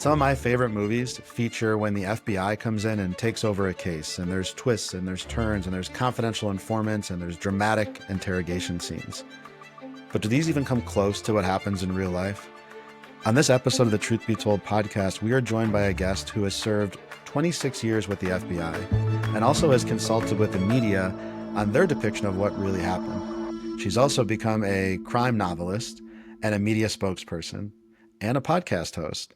Some of my favorite movies feature when the FBI comes in and takes over a case, and there's twists and there's turns and there's confidential informants and there's dramatic interrogation scenes. But do these even come close to what happens in real life? On this episode of the Truth Be Told podcast, we are joined by a guest who has served 26 years with the FBI and also has consulted with the media on their depiction of what really happened. She's also become a crime novelist and a media spokesperson and a podcast host.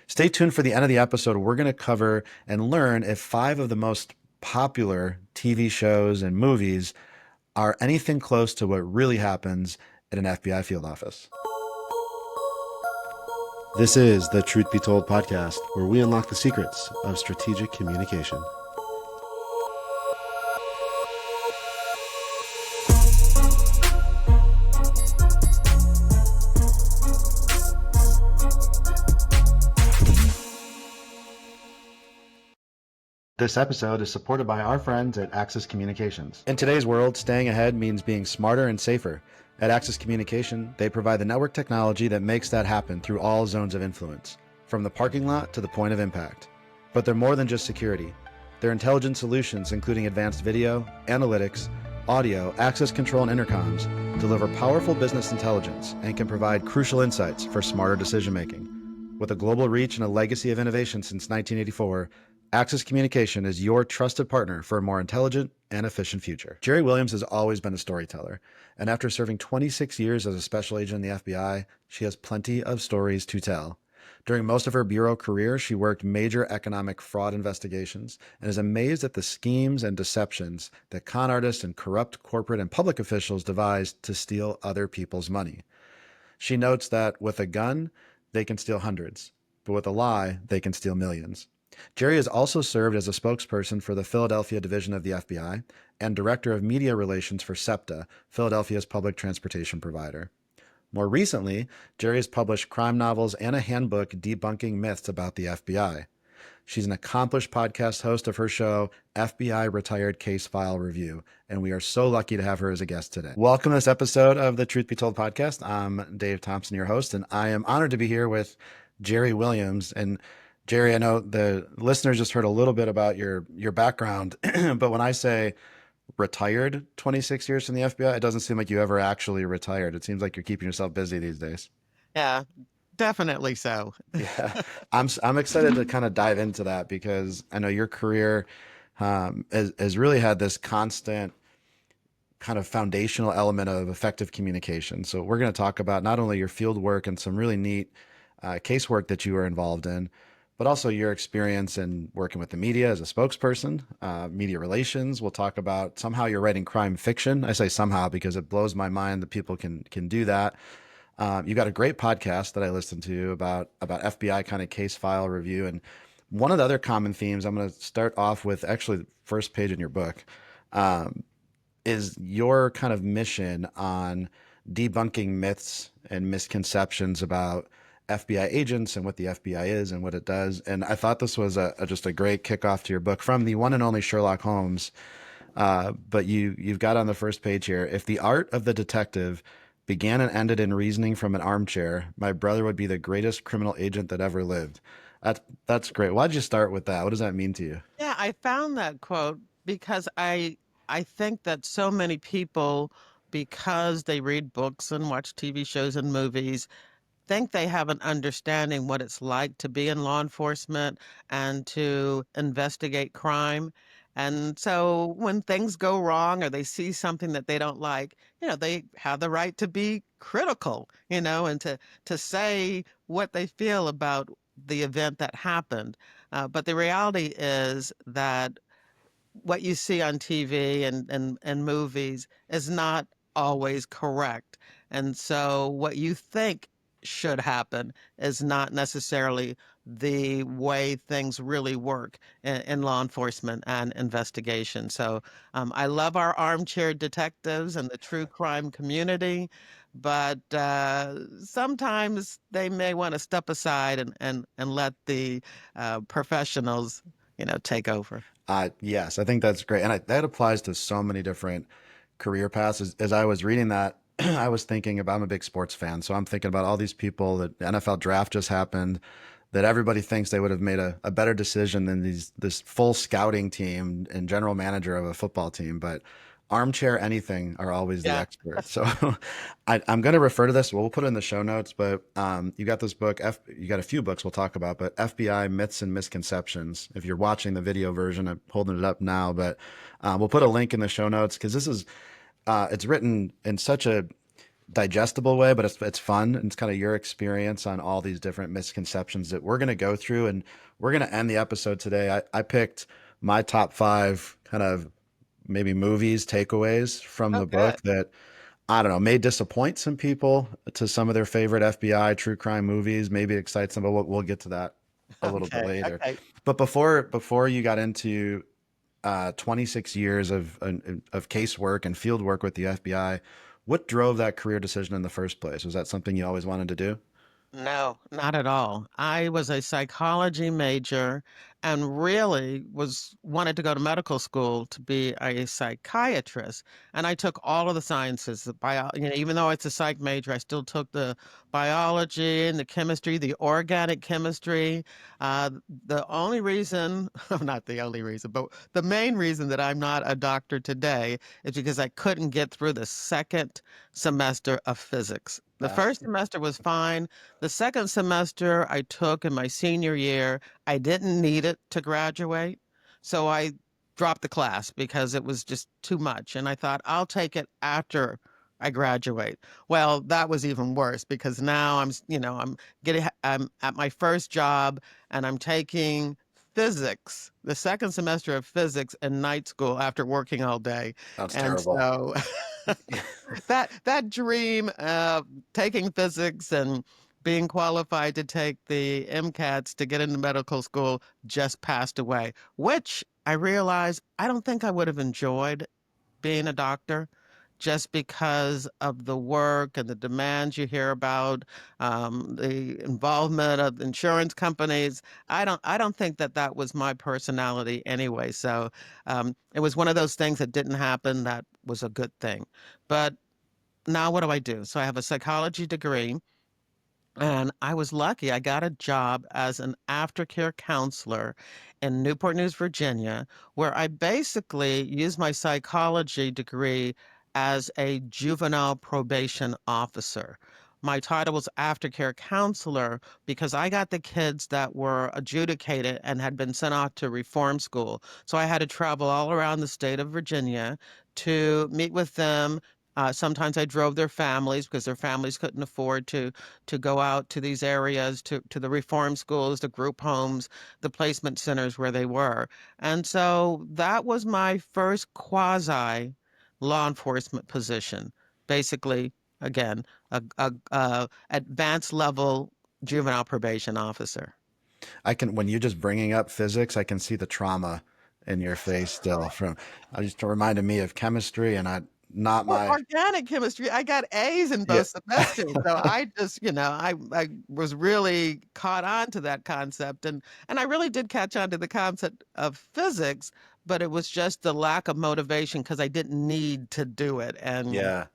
Stay tuned for the end of the episode. We're going to cover and learn if 5 of the most popular TV shows and movies are anything close to what really happens at an FBI field office. This is the Truth Be Told podcast, where we unlock the secrets of strategic communication. This episode is supported by our friends at Axis Communications. In today's world, staying ahead means being smarter and safer. At Axis Communication, they provide the network technology that makes that happen through all zones of influence, from the parking lot to the point of impact. But they're more than just security. They're intelligent solutions, including advanced video, analytics, audio, access control, and intercoms, deliver powerful business intelligence and can provide crucial insights for smarter decision-making. With a global reach and a legacy of innovation since 1984, Axis Communication is your trusted partner for a more intelligent and efficient future. Jerri Williams has always been a storyteller, and after serving 26 years as a special agent in the FBI, she has plenty of stories to tell. During most of her bureau career, she worked major economic fraud investigations and is amazed at the schemes and deceptions that con artists and corrupt corporate and public officials devised to steal other people's money. She notes that with a gun, they can steal hundreds, but with a lie, they can steal millions. Jerri has also served as a spokesperson for the Philadelphia division of the FBI and director of media relations for SEPTA, Philadelphia's public transportation provider. More recently, Jerri has published crime novels and a handbook debunking myths about the FBI. She's an accomplished podcast host of her show, FBI Retired Case File Review, and we are so lucky to have her as a guest today. Welcome to this episode of the Truth Be Told podcast. I'm Dave Thompson, your host, and I am honored to be here with Jerri Williams. And Jerri, I know the listeners just heard a little bit about your background, but when I say retired 26 years from the FBI, it doesn't seem like you ever actually retired. It seems like you're keeping yourself busy these days. Yeah, definitely so. Yeah, I'm excited to kind of dive into that because I know your career has really had this constant kind of foundational element of effective communication. So we're going to talk about not only your field work and some really neat casework that you were involved in, but also your experience in working with the media as a spokesperson, media relations. We'll talk about somehow you're writing crime fiction. I say somehow because it blows my mind that people can do that. You got a great podcast that I listened to about FBI kind of case file review. And one of the other common themes, I'm going to start off with actually the first page in your book, is your kind of mission on debunking myths and misconceptions about FBI agents and what the FBI is and what it does. And I thought this was just a great kickoff to your book from the one and only Sherlock Holmes. But you've got on the first page here, if the art of the detective began and ended in reasoning from an armchair, my brother would be the greatest criminal agent that ever lived. That's great. Why'd you start with that? What does that mean to you? Yeah, I found that quote because I think that so many people, because they read books and watch TV shows and movies, think they have an understanding what it's like to be in law enforcement and to investigate crime. And so when things go wrong or they see something that they don't like, they have the right to be critical, and to say what they feel about the event that happened. But the reality is that what you see on TV and movies is not always correct. And so what you think should happen is not necessarily the way things really work in law enforcement and investigation. So I love our armchair detectives and the true crime community, but sometimes they may want to step aside and let the professionals, take over. Yes, I think that's great. And that applies to so many different career paths. As I was reading that, I was thinking about, I'm a big sports fan. So I'm thinking about all these people. The NFL draft just happened. that everybody thinks they would have made a better decision than this full scouting team and general manager of a football team. But armchair anything are always the Yeah. experts. So I'm going to refer to this. We'll put it in the show notes. But you got this book. You got a few books we'll talk about. But FBI Myths and Misconceptions. If you're watching the video version, I'm holding it up now. But we'll put a link in the show notes because this is it's written in such a digestible way, but it's fun and it's kind of your experience on all these different misconceptions that we're going to go through, and we're going to end the episode today. I picked my top 5 kind of maybe movies takeaways from Oh, the good. book that I don't know may disappoint some people to some of their favorite FBI true crime movies, maybe excite some, but we'll get to that a little bit Okay. later. Okay. But before you got into 26 years of casework and field work with the FBI. What drove that career decision in the first place? Was that something you always wanted to do? No, not at all. I was a psychology major and really was wanted to go to medical school to be a psychiatrist. And I took all of the sciences, even though it's a psych major, I still took the biology and the chemistry, the organic chemistry. Uh, the only reason, not the only reason, but the main reason that I'm not a doctor today is because I couldn't get through the second semester of physics. The Uh, first semester was fine. The second semester I took in my senior year, I didn't need it to graduate. So I dropped the class because it was just too much. And I thought, I'll take it after I graduate. Well, that was even worse because now I'm at my first job and I'm taking physics, the second semester of physics in night school after working all day. That's And terrible. so that dream of taking physics and being qualified to take the MCATs to get into medical school just passed away, which I realized I don't think I would have enjoyed being a doctor just because of the work and the demands you hear about, the involvement of insurance companies. I don't think that that was my personality anyway. So it was one of those things that didn't happen. That was a good thing. But now what do I do? So I have a psychology degree. And I was lucky. I got a job as an aftercare counselor in Newport News, Virginia, where I basically used my psychology degree as a juvenile probation officer. My title was aftercare counselor because I got the kids that were adjudicated and had been sent off to reform school. So I had to travel all around the state of Virginia to meet with them. Sometimes I drove their families because their families couldn't afford to go out to these areas, to the reform schools, the group homes, the placement centers where they were. And so that was my first quasi law enforcement position. Basically, again, a advanced level juvenile probation officer. I can when you just bringing up physics, I can see the trauma in your face still. From I just reminded me of chemistry, and I not Or my organic chemistry, I got A's in yeah. both semesters. So I just, I was really caught on to that concept and I really did catch on to the concept of physics, but it was just the lack of motivation because I didn't need to do it. And Yeah.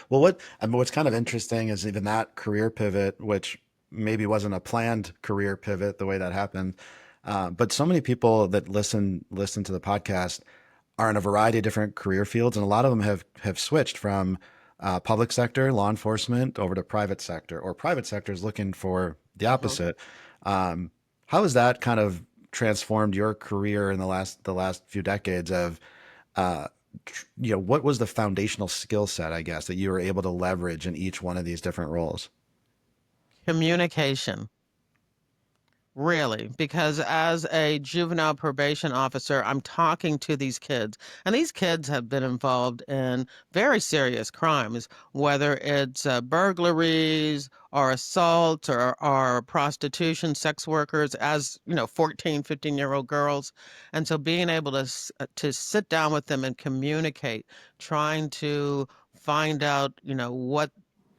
Well, what's kind of interesting is even that career pivot, which maybe wasn't a planned career pivot the way that happened, but so many people that listen to the podcast are in a variety of different career fields, and a lot of them have switched from public sector law enforcement over to private sector, or private sector is looking for the Mhm. opposite. How has that kind of transformed your career in the last few decades of uh, what was the foundational skill set, I guess, that you were able to leverage in each one of these different roles? Communication. Really, because as a juvenile probation officer, I'm talking to these kids, and these kids have been involved in very serious crimes, whether it's burglaries or assaults or prostitution, sex workers, as 14, 15-year-old girls. And so being able to sit down with them and communicate, trying to find out, what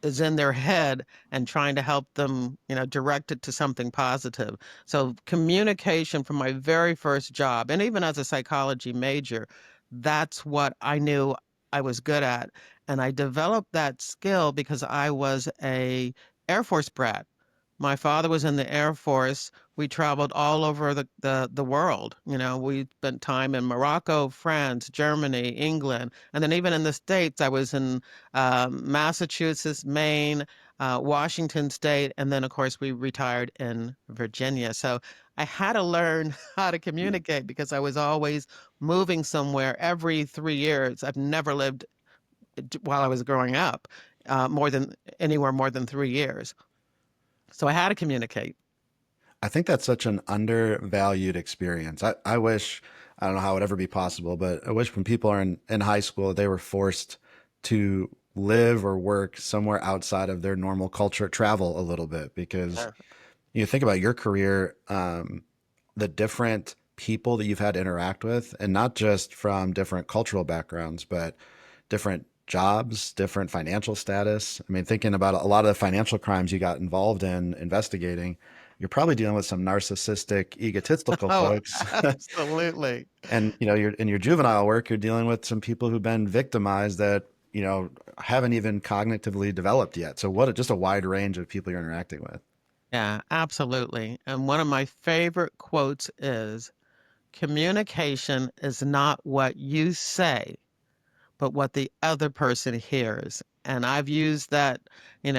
is in their head and trying to help them, direct it to something positive. So communication from my very first job, and even as a psychology major, that's what I knew I was good at. And I developed that skill because I was a Air Force brat. My father was in the Air Force. We traveled all over the world. We spent time in Morocco, France, Germany, England, and then even in the States, I was in Massachusetts, Maine, Washington State, and then, of course, we retired in Virginia. So I had to learn how to communicate because I was always moving somewhere every 3 years. I've never lived while I was growing up more than 3 years. So I had to communicate. I think that's such an undervalued experience. I wish, I don't know how it would ever be possible, but I wish when people are in high school, they were forced to live or work somewhere outside of their normal culture, travel a little bit, because Yeah. you think about your career, the different people that you've had to interact with, and not just from different cultural backgrounds, but different jobs, different financial status. I mean, thinking about a lot of the financial crimes you got involved in investigating, you're probably dealing with some narcissistic, egotistical Oh, folks. absolutely. And you're in your juvenile work, you're dealing with some people who've been victimized that, haven't even cognitively developed yet. So just a wide range of people you're interacting with. Yeah, absolutely. And one of my favorite quotes is communication is not what you say, but what the other person hears. And I've used that, in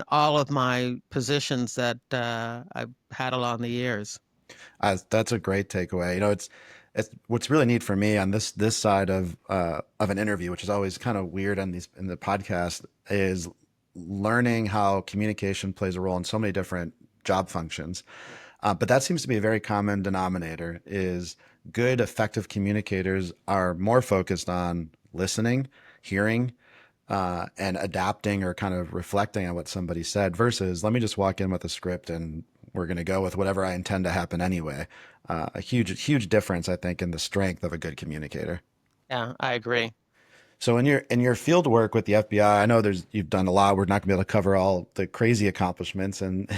all of my positions that I've had along the years. That's a great takeaway. It's what's really neat for me on this side of an interview, which is always kind of weird in the podcast, is learning how communication plays a role in so many different job functions. But that seems to be a very common denominator. Is good, effective communicators are more focused on listening, hearing, and adapting or kind of reflecting on what somebody said versus let me just walk in with a script and we're going to go with whatever I intend to happen anyway. A huge difference, I think, in the strength of a good communicator. Yeah, I agree. So in your field work with the FBI, I know you've done a lot. We're not going to be able to cover all the crazy accomplishments in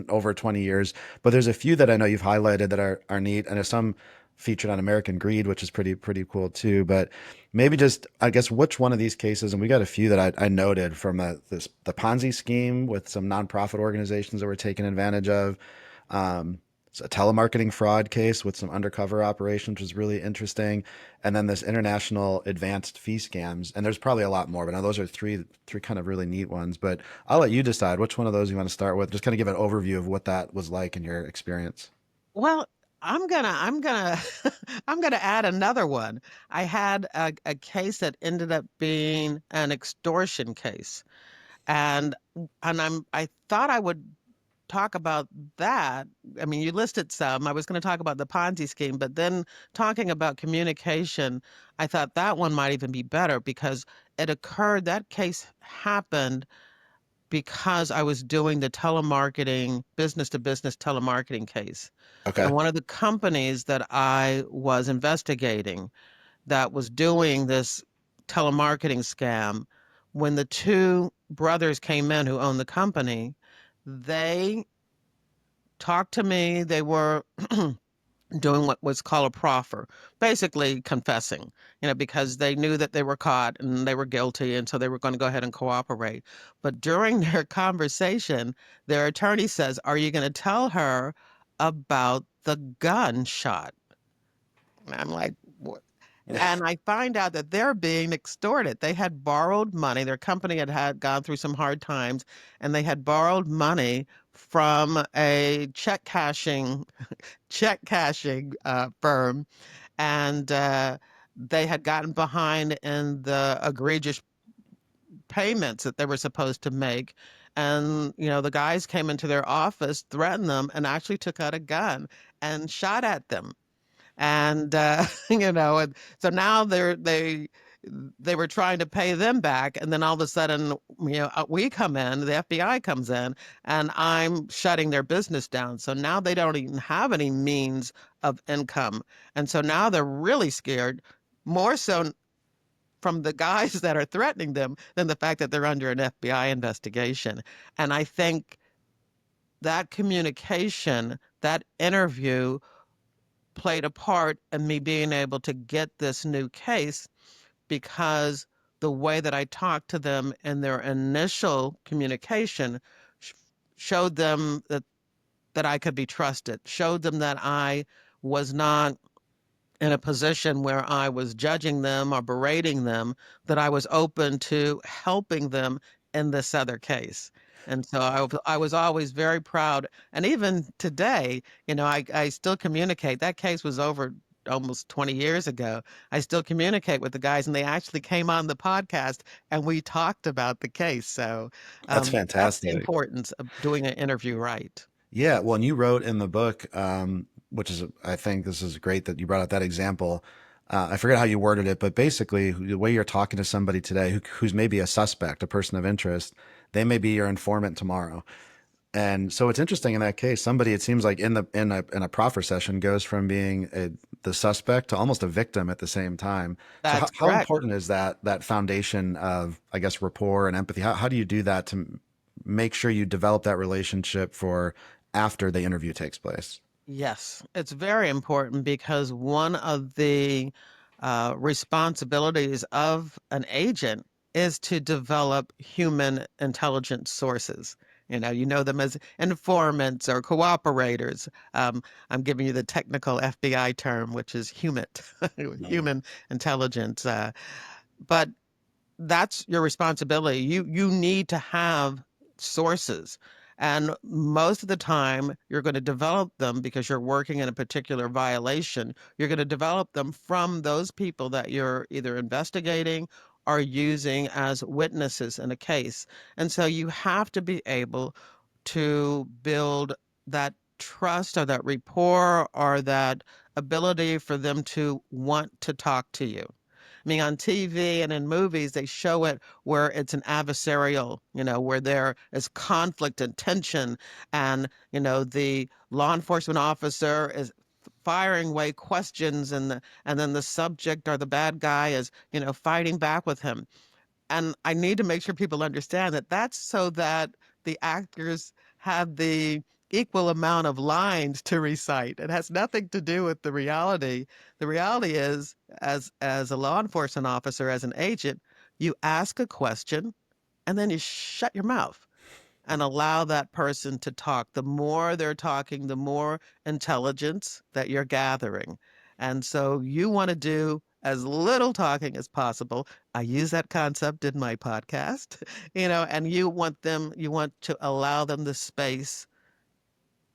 over 20 years, but there's a few that I know you've highlighted that are neat, and there's some featured on American Greed, which is pretty cool too. But maybe just I guess which one of these cases, and we got a few that I noted from the Ponzi scheme with some nonprofit organizations that were taken advantage of. It's a telemarketing fraud case with some undercover operations was really interesting, and then this international advanced fee scams. And there's probably a lot more, but now those are three kind of really neat ones. But I'll let you decide which one of those you want to start with. Just kind of give an overview of what that was like in your experience. Well, I'm gonna I'm gonna add another one. I had a case that ended up being an extortion case. And I thought I would talk about that. I mean, you listed some. I was going to talk about the Ponzi scheme, but then talking about communication, I thought that one might even be better because that case happened because I was doing the telemarketing, business to business telemarketing case. Okay. And one of the companies that I was investigating that was doing this telemarketing scam, when the two brothers came in who owned the company, they talked to me. They were doing what was called a proffer, basically confessing, because they knew that they were caught and they were guilty, and so they were going to go ahead and cooperate. But during their conversation, their attorney says, "Are you going to tell her about the gunshot?" And I'm like, "What?" And I find out that they're being extorted. They had borrowed money. Their company had gone through some hard times, and they had borrowed money from a check cashing firm, and they had gotten behind in the egregious payments that they were supposed to make. And the guys came into their office, threatened them, and actually took out a gun and shot at them. And and so now they were trying to pay them back, and then all of a sudden, we come in, the FBI comes in, and I'm shutting their business down. So now they don't even have any means of income, and so now they're really scared, more so from the guys that are threatening them than the fact that they're under an FBI investigation. And I think that communication, that interview played a part in me being able to get this new case because the way that I talked to them in their initial communication showed them that I could be trusted, showed them that I was not in a position where I was judging them or berating them, that I was open to helping them in this other case. And so I was always very proud. And even today, I still communicate. That case was over almost 20 years ago. I still communicate with the guys, and they actually came on the podcast and we talked about the case. So That's that's the fantastic. importance of doing an interview right. Yeah, well, and you wrote in the book, which is, I think this is great that you brought up that example. I forget how you worded it, but basically, the way you're talking to somebody today who's maybe a suspect, a person of interest, they may be your informant tomorrow. And so it's interesting in that case, somebody, it seems like in a proffer session, goes from being the suspect to almost a victim at the same time. So That's how correct. important is that foundation of, I guess, rapport and empathy? How do you do that to make sure you develop that relationship for after the interview takes place? Yes, it's very important because one of the responsibilities of an agent is to develop human intelligence sources. You know them as informants or cooperators. I'm giving you the technical FBI term, which is human intelligence. But that's your responsibility. You need to have sources. And most of the time, you're going to develop them because you're working in a particular violation. You're going to develop them from those people that you're either investigating or using as witnesses in a case. And so you have to be able to build that trust or that rapport or that ability for them to want to talk to you. I mean, on TV and in movies, they show it where it's an adversarial, where there is conflict and tension, and, the law enforcement officer is firing away questions, and then the subject or the bad guy is, fighting back with him. And I need to make sure people understand that that's so that the actors have the equal amount of lines to recite. It has nothing to do with the reality. The reality is, as a law enforcement officer, as an agent, you ask a question and then you shut your mouth and allow that person to talk. The more they're talking, the more intelligence that you're gathering. And so you want to do as little talking as possible. I use that concept in my podcast, and you want to allow them the space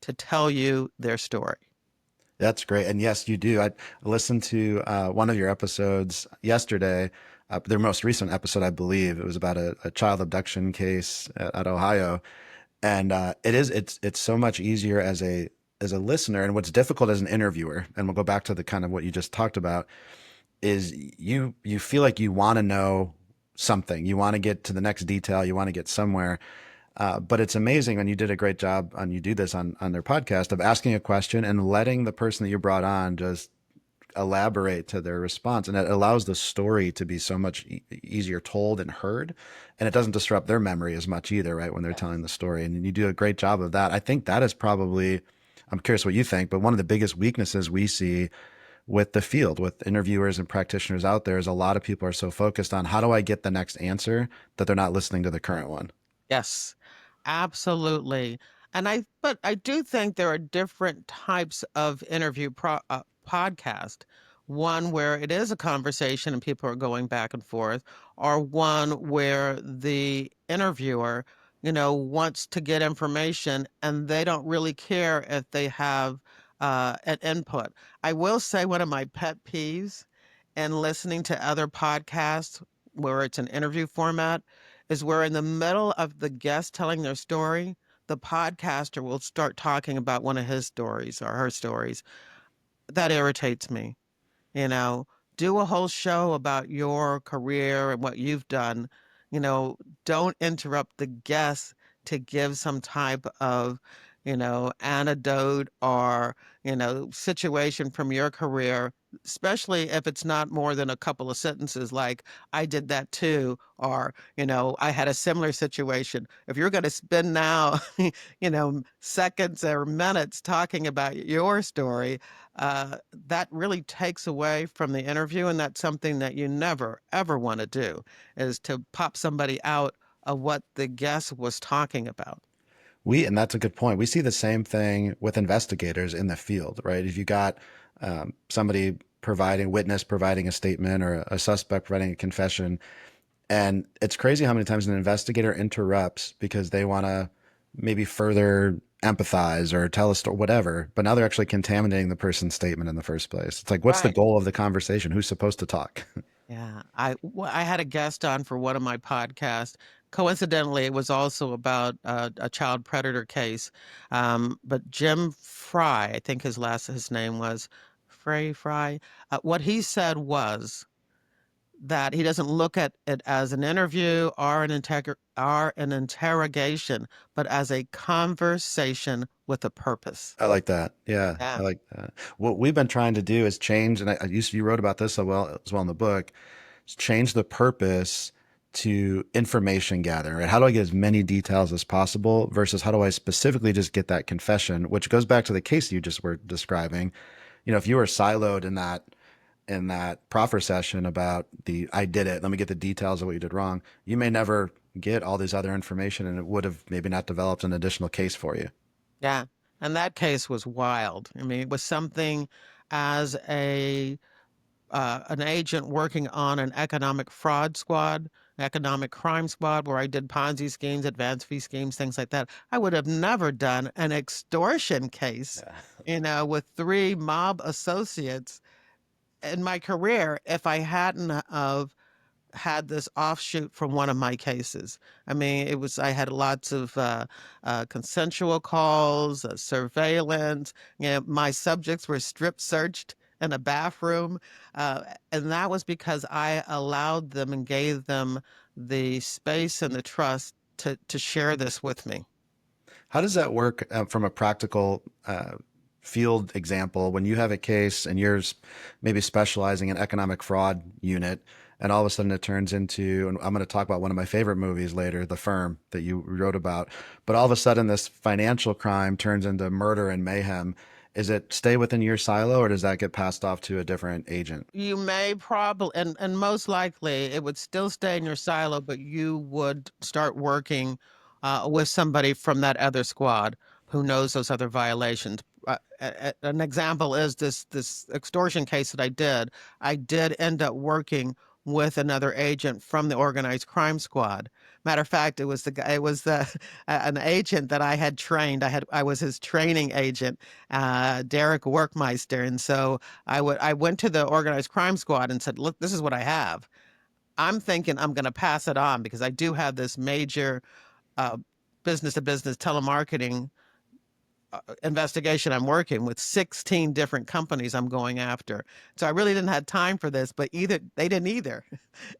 to tell you their story. That's great. And yes, you do. I listened to one of your episodes yesterday, their most recent episode, I believe. It was about a child abduction case at Ohio. And it's so much easier as a listener. And what's difficult as an interviewer, and we'll go back to the kind of what you just talked about, is you feel like you want to know something. You want to get to the next detail. You want to get somewhere. But it's amazing, and you did a great job on you do this on their podcast, of asking a question and letting the person that you brought on just elaborate to their response. And it allows the story to be so much easier told and heard. And it doesn't disrupt their memory as much either, right? When they're telling the story. And you do a great job of that. I think that is probably, I'm curious what you think, but one of the biggest weaknesses we see with the field, with interviewers and practitioners out there, is a lot of people are so focused on how do I get the next answer that they're not listening to the current one. Yes, absolutely. But I do think there are different types of podcast. One where it is a conversation and people are going back and forth, or one where the interviewer, wants to get information and they don't really care if they have an input. I will say one of my pet peeves in listening to other podcasts where it's an interview format is where in the middle of the guest telling their story, the podcaster will start talking about one of his stories or her stories. That irritates me. You know, do a whole show about your career and what you've done. You know, don't interrupt the guest to give some type of, anecdote or, situation from your career, especially if it's not more than a couple of sentences like, I did that too, or, I had a similar situation. If you're going to spend now, seconds or minutes talking about your story, that really takes away from the interview. And that's something that you never, ever want to do, is to pop somebody out of what the guest was talking about. And that's a good point. We see the same thing with investigators in the field, right? If you got somebody providing a statement, or a suspect providing a confession, and it's crazy how many times an investigator interrupts because they want to maybe further empathize or tell a story, whatever, but now they're actually contaminating the person's statement in the first place. It's like, what's the Right. goal of the conversation? Who's supposed to talk? Yeah. I had a guest on for one of my podcasts. Coincidentally, it was also about a child predator case. But Jim Fry, I think his name was Fry. What he said was that he doesn't look at it as an interview or an interrogation, but as a conversation with a purpose. I like that. Yeah, I Yeah. like that. What we've been trying to do is change, and you wrote about this as well in the book, is change the purpose to information gathering. Right? How do I get as many details as possible versus how do I specifically just get that confession, which goes back to the case you just were describing. If you were siloed in that proffer session about I did it, let me get the details of what you did wrong, you may never get all this other information, and it would have maybe not developed an additional case for you. Yeah. And that case was wild. I mean, it was something as an agent working on an economic fraud squad, economic crime squad, where I did Ponzi schemes, advance fee schemes, things like that. I would have never done an extortion case, with three mob associates in my career if I hadn't of had this offshoot from one of my cases. I mean, I had lots of consensual calls, surveillance. My subjects were strip searched in a bathroom. Uh, and that was because I allowed them and gave them the space and the trust to share this with me. How does that work from a practical field example when you have a case and you're maybe specializing in economic fraud unit, and all of a sudden it turns into, and I'm going to talk about one of my favorite movies later, The Firm, that you wrote about, but all of a sudden this financial crime turns into murder and mayhem. Is it stay within your silo, or does that get passed off to a different agent? You may probably, and most likely it would still stay in your silo, but you would start working with somebody from that other squad who knows those other violations. An example is this extortion case that I did. I did end up working with another agent from the organized crime squad. Matter of fact, it was an agent that I had trained. I was his training agent, Derek Workmeister, and so I went to the organized crime squad and said, "Look, this is what I have. I'm thinking I'm going to pass it on because I do have this major uh, business to business telemarketing investigation I'm working with 16 different companies I'm going after. So I really didn't have time for this, but they didn't either.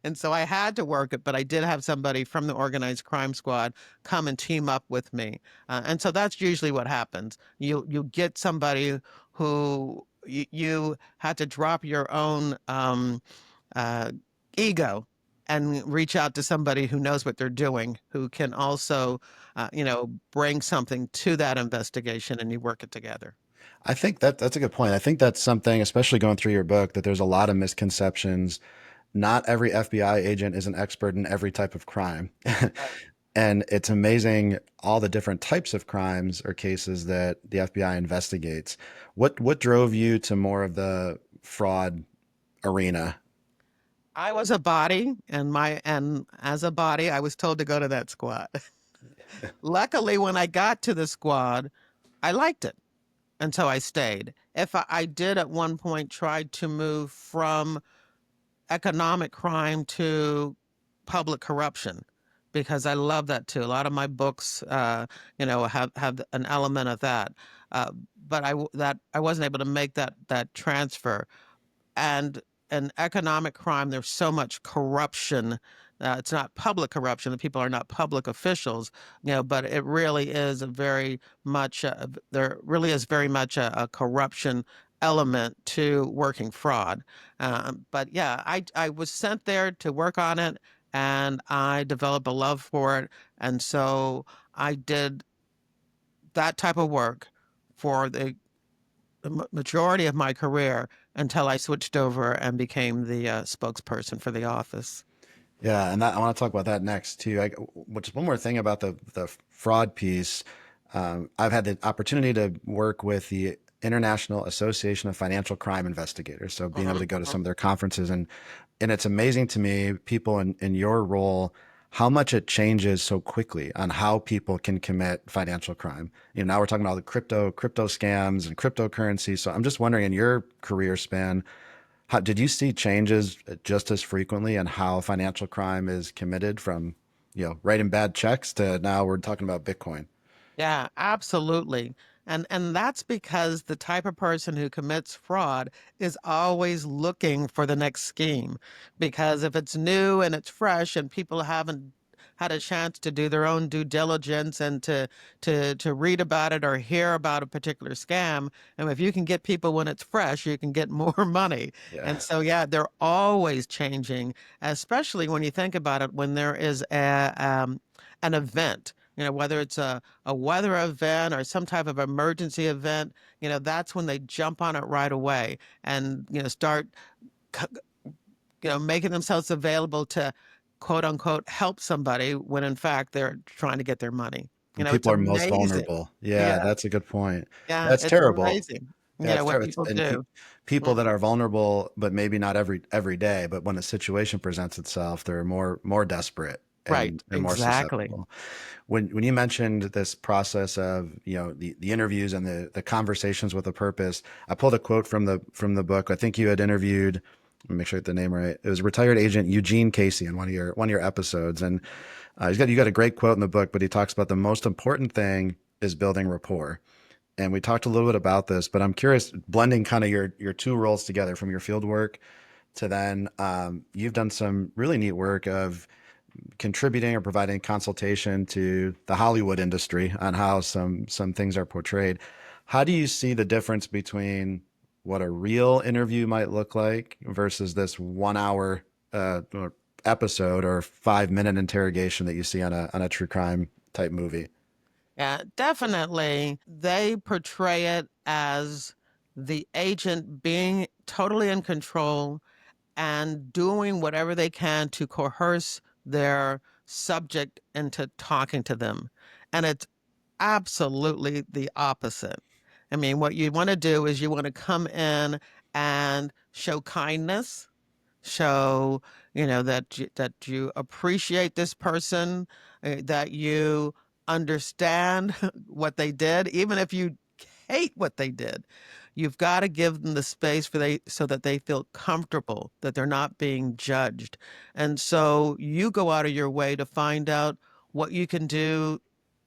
And so I had to work it, but I did have somebody from the organized crime squad come and team up with me. And so that's usually what happens. You get somebody who you had to drop your own uh, ego and reach out to somebody who knows what they're doing, who can also, bring something to that investigation, and you work it together. I think that's a good point. I think that's something, especially going through your book, that there's a lot of misconceptions. Not every FBI agent is an expert in every type of crime. Right. And it's amazing all the different types of crimes or cases that the FBI investigates. What drove you to more of the fraud arena? I was a body, and as a body, I was told to go to that squad. Luckily, when I got to the squad, I liked it, and so I stayed. If I did at one point try to move from economic crime to public corruption, because I love that too. A lot of my books, have an element of that. Uh, but I wasn't able to make that transfer. And an economic crime, there's so much corruption. It's not public corruption. The people are not public officials, but it really is a very much, there really is very much a corruption element to working fraud. But yeah, I was sent there to work on it, and I developed a love for it. And so I did that type of work for the majority of my career until I switched over and became the spokesperson for the office. Yeah, and I want to talk about that next too. Just one more thing about the fraud piece. I've had the opportunity to work with the International Association of Financial Crime Investigators. So being able Mhm, to go to mhm. some of their conferences, and it's amazing to me, people in your role, how much it changes so quickly on how people can commit financial crime. You know, now we're talking about the crypto scams and cryptocurrency. So I'm just wondering, in your career span, how did you see changes just as frequently on how financial crime is committed from, writing bad checks to now we're talking about Bitcoin? Yeah, absolutely. And that's because the type of person who commits fraud is always looking for the next scheme. Because if it's new and it's fresh and people haven't had a chance to do their own due diligence and to read about it or hear about a particular scam, and if you can get people when it's fresh, you can get more money. Yeah. And so yeah, they're always changing, especially when you think about it, when there is an event, whether it's a weather event or some type of emergency event, that's when they jump on it right away and, start, making themselves available to quote unquote help somebody when in fact they're trying to get their money. When It's people are most amazing. vulnerable. Yeah, Yeah. that's a good point. Yeah. That's It's terrible. amazing, Yeah, it's what terrible. people And do. people that Mhm. are vulnerable, but maybe not every day, but when a situation presents itself, they're more desperate Right. and more Exactly. susceptible. When you mentioned this process of, the interviews and the conversations with a purpose, I pulled a quote from the book. I think you had interviewed, let me make sure I get the name right. It was retired agent Eugene Casey in one of your episodes. And you got a great quote in the book, but he talks about the most important thing is building rapport. And we talked a little bit about this, but I'm curious, blending kind of your two roles together from your field work to then you've done some really neat work of contributing or providing consultation to the Hollywood industry on how some things are portrayed. How do you see the difference between what a real interview might look like versus this 1 hour or episode or 5 minute interrogation that you see on a true crime type movie? Yeah, definitely. They portray it as the agent being totally in control and doing whatever they can to coerce their subject into talking to them. And it's absolutely the opposite. I mean, what you want to do is you want to come in and show kindness, show, that you appreciate this person, that you understand what they did, even if you hate what they did. You've got to give them the space so that they feel comfortable, that they're not being judged. And so you go out of your way to find out what you can do,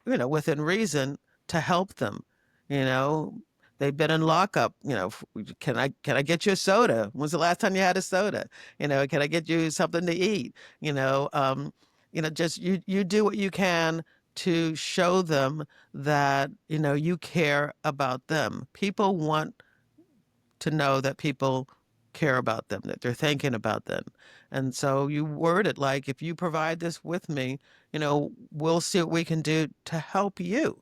within reason, to help them. You know, they've been in lockup. Can I get you a soda? When's the last time you had a soda? Can I get you something to eat? Just you do what you can to show them that you care about them. People want to know that people care about them, that they're thinking about them. And so you word it like, if you provide this with me, we'll see what we can do to help you,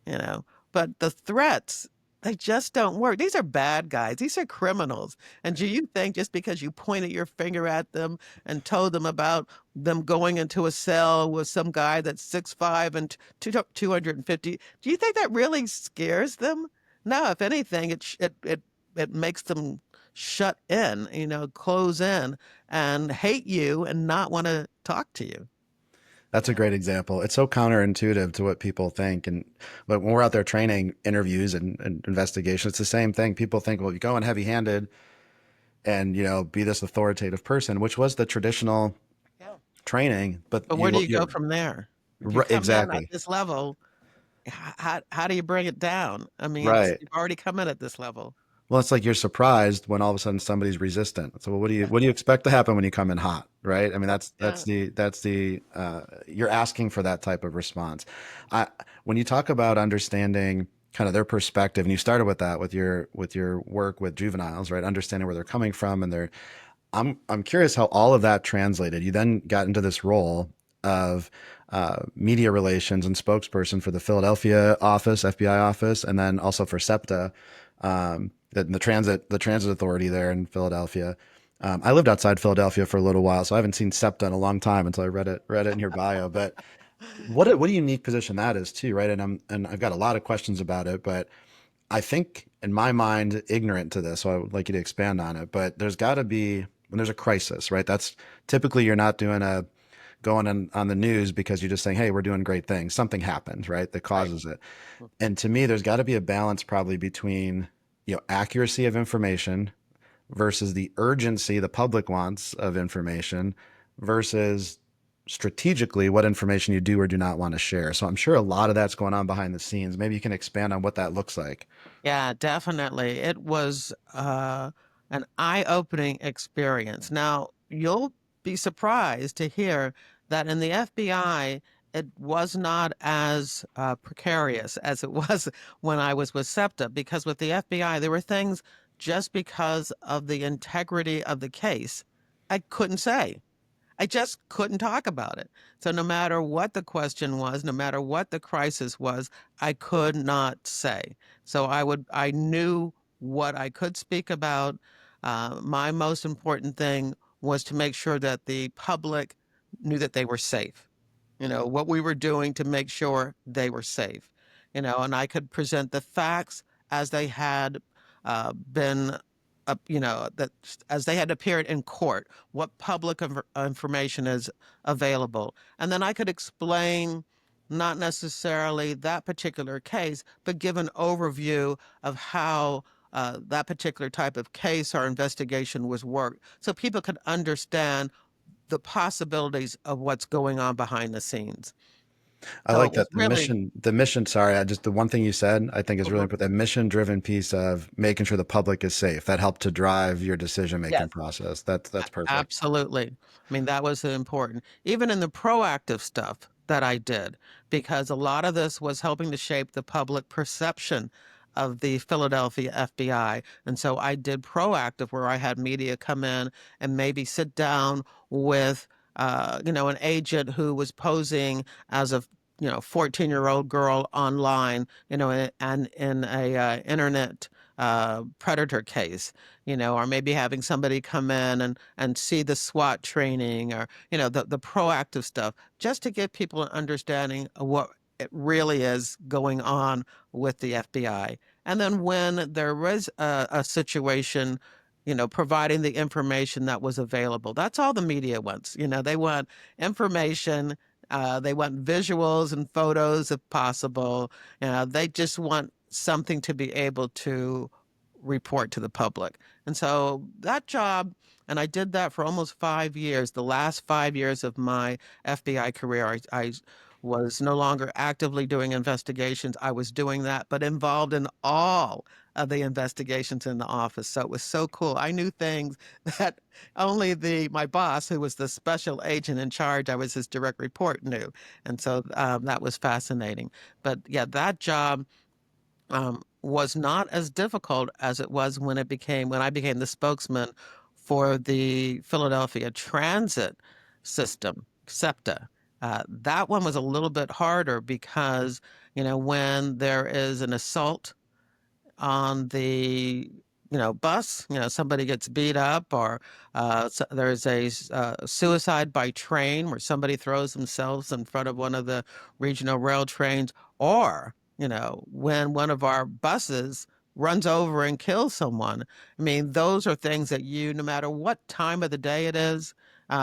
you know. But the threats, they just don't work. These are bad guys. These are criminals. And do you think just because you pointed your finger at them and told them about them going into a cell with some guy that's 6'5" and 250, do you think that really scares them? No, if anything, it makes them shut in, close in and hate you and not want to talk to you. That's a great example. It's so counterintuitive to what people think. But when we're out there training interviews and investigations, it's the same thing. People think, well, you go in heavy handed and, be this authoritative person, which was the traditional Yeah. training. But But where do you go from there? If you come in at exactly. this level, how do you bring it down? I mean, Right. you've already come in at this level. Well, it's like you're surprised when all of a sudden somebody's resistant. So what do you expect to happen when you come in hot, right? I mean, that's Yeah. that's the that's the you're asking for that type of response. I When you talk about understanding kind of their perspective, and you started with that with your work with juveniles, right? Understanding where they're coming from and I'm curious how all of that translated. You then got into this role of media relations and spokesperson for the Philadelphia office, FBI office, and then also for SEPTA, the transit authority there in Philadelphia. I lived outside Philadelphia for a little while, so I haven't seen SEPTA in a long time until I read it in your bio. But what a unique position that is too, right? And I've got a lot of questions about it, but I think in my mind, ignorant to this, so I would like you to expand on it. But there's got to be when there's a crisis, right? That's typically you're not doing a going on the news because you're just saying, hey, we're doing great things. Something happened, right? That Right. causes it. And to me, there's got to be a balance probably between, accuracy of information versus the urgency the public wants of information versus strategically what information you do or do not want to share. So I'm sure a lot of that's going on behind the scenes. Maybe you can expand on what that looks like. Yeah, definitely. It was an eye-opening experience. Now, you'll be surprised to hear that in the FBI, it was not as precarious as it was when I was with SEPTA, because with the FBI, there were things just because of the integrity of the case I couldn't say. I just couldn't talk about it. So no matter what the question was, no matter what the crisis was, I could not say. So I knew what I could speak about. My most important thing was to make sure that the public knew that they were safe. What we were doing to make sure they were safe. And I could present the facts as they had been, that as they had appeared in court, what public information is available. And then I could explain not necessarily that particular case, but give an overview of how that particular type of case or investigation was worked so people could understand the possibilities of what's going on behind the scenes. I So it like was that really, the mission, sorry, the one thing you said, I think is really Mhm. important. That mission driven piece of making sure the public is safe, that helped to drive your decision making Yes. process. That's perfect. Absolutely. I mean, that was important. Even in the proactive stuff that I did, because a lot of this was helping to shape the public perception of the Philadelphia FBI. And so I did proactive where I had media come in and maybe sit down with, an agent who was posing as a 14-year-old girl online, and in a internet predator case, or maybe having somebody come in and see the SWAT training, or, the proactive stuff, just to give people an understanding of what it really is going on with the FBI. And then when there was a situation, providing the information that was available. That's all the media wants. They want information. They want visuals and photos if possible. They just want something to be able to report to the public. And so that job, and I did that for almost 5 years. The last 5 years of my FBI career, I was no longer actively doing investigations. I was doing that, but involved in all of the investigations in the office. So it was so cool. I knew things that only my boss, who was the special agent in charge, I was his direct report, knew. And so that was fascinating. But yeah, that job was not as difficult as it was when I became the spokesman for the Philadelphia transit system, SEPTA. That one was a little bit harder because, when there is an assault on the bus, somebody gets beat up, or there's a suicide by train where somebody throws themselves in front of one of the regional rail trains, or when one of our buses runs over and kills someone. I mean, those are things that no matter what time of the day it is,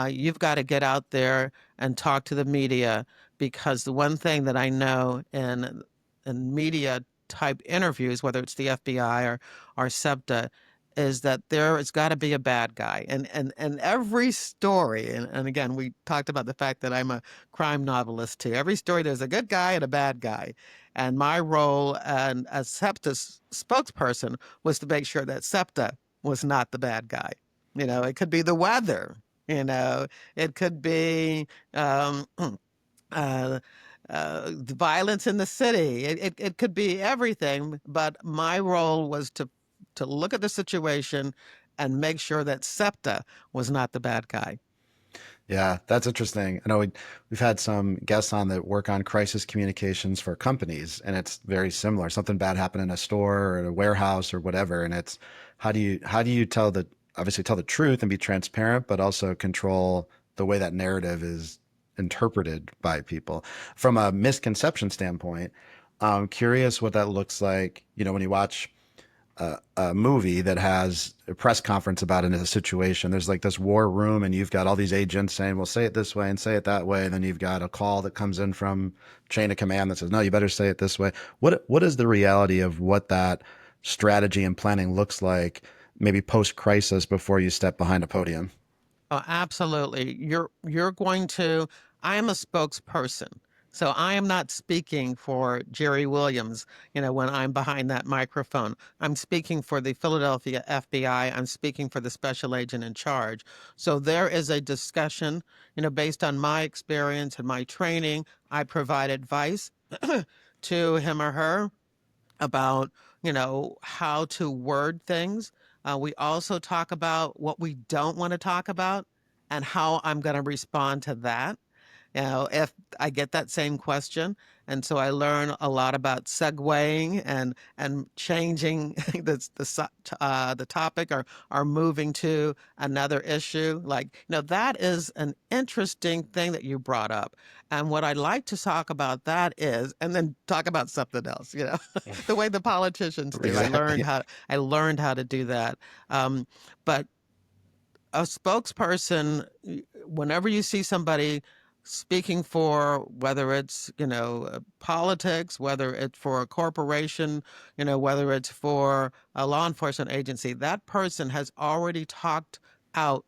you've got to get out there and talk to the media, because the one thing that I know in media type interviews, whether it's the FBI or SEPTA, is that there has got to be a bad guy. And every story, and again, we talked about the fact that I'm a crime novelist too. Every story, there's a good guy and a bad guy. And my role as SEPTA's spokesperson was to make sure that SEPTA was not the bad guy. It could be the weather, it could be uh, the violence in the city. It could be everything, but my role was to look at the situation and make sure that SEPTA was not the bad guy. Yeah, that's interesting. I know we've had some guests on that work on crisis communications for companies, and it's very similar. Something bad happened in a store or a warehouse or whatever, and it's how do you tell obviously tell the truth and be transparent, but also control the way that narrative is interpreted by people. From a misconception standpoint, I'm curious what that looks like, when you watch a movie that has a press conference about it in a situation. There's like this war room, and you've got all these agents saying, well, say it this way and say it that way. And then you've got a call that comes in from chain of command that says, no, you better say it this way. What is the reality of what that strategy and planning looks like, maybe post crisis, before you step behind a podium? Oh, absolutely. You're going to, I am a spokesperson. So I am not speaking for Jerri Williams, when I'm behind that microphone. I'm speaking for the Philadelphia FBI. I'm speaking for the special agent in charge. So there is a discussion, based on my experience and my training. I provide advice to him or her about, how to word things. We also talk about what we don't want to talk about and how I'm going to respond to that. If I get that same question. And so I learn a lot about segueing and changing the topic, or moving to another issue. Like, that is an interesting thing that you brought up. And what I'd like to talk about that is, and then talk about something else, the way the politicians do. Exactly. I learned how to do that. But a spokesperson, whenever you see somebody speaking for, whether it's, politics, whether it's for a corporation, whether it's for a law enforcement agency, that person has already talked out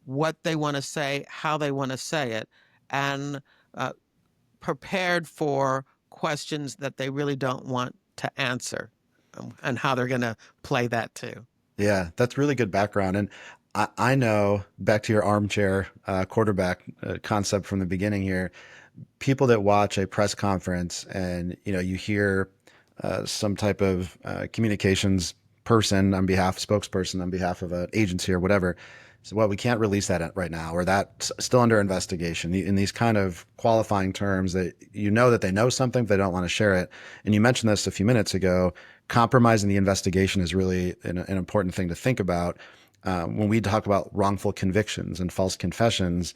what they want to say, how they want to say it, and uh, prepared for questions that they really don't want to answer, and how they're going to play that too. Yeah, that's really good background. And I know, back to your armchair quarterback concept from the beginning here, people that watch a press conference and you hear some type of communications person on behalf, spokesperson on behalf of an agency or whatever. So, well, we can't release that right now, or that's still under investigation. In these kind of qualifying terms that that they know something, but they don't want to share it. And you mentioned this a few minutes ago. Compromising the investigation is really an important thing to think about. When we talk about wrongful convictions and false confessions,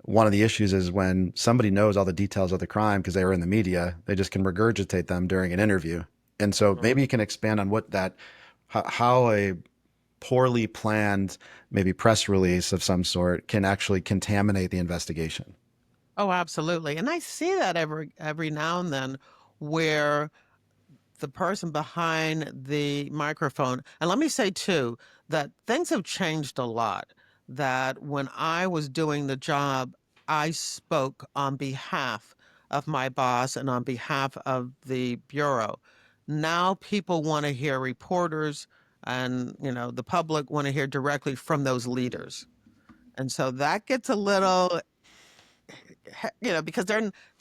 one of the issues is when somebody knows all the details of the crime because they were in the media, they just can regurgitate them during an interview. And so maybe you can expand on how a poorly planned, maybe press release of some sort can actually contaminate the investigation. Oh, absolutely. And I see that every now and then, where the person behind the microphone, and let me say too, that things have changed a lot. That when I was doing the job, I spoke on behalf of my boss and on behalf of the bureau. Now people want to hear reporters, and the public want to hear directly from those leaders. And so that gets a little, because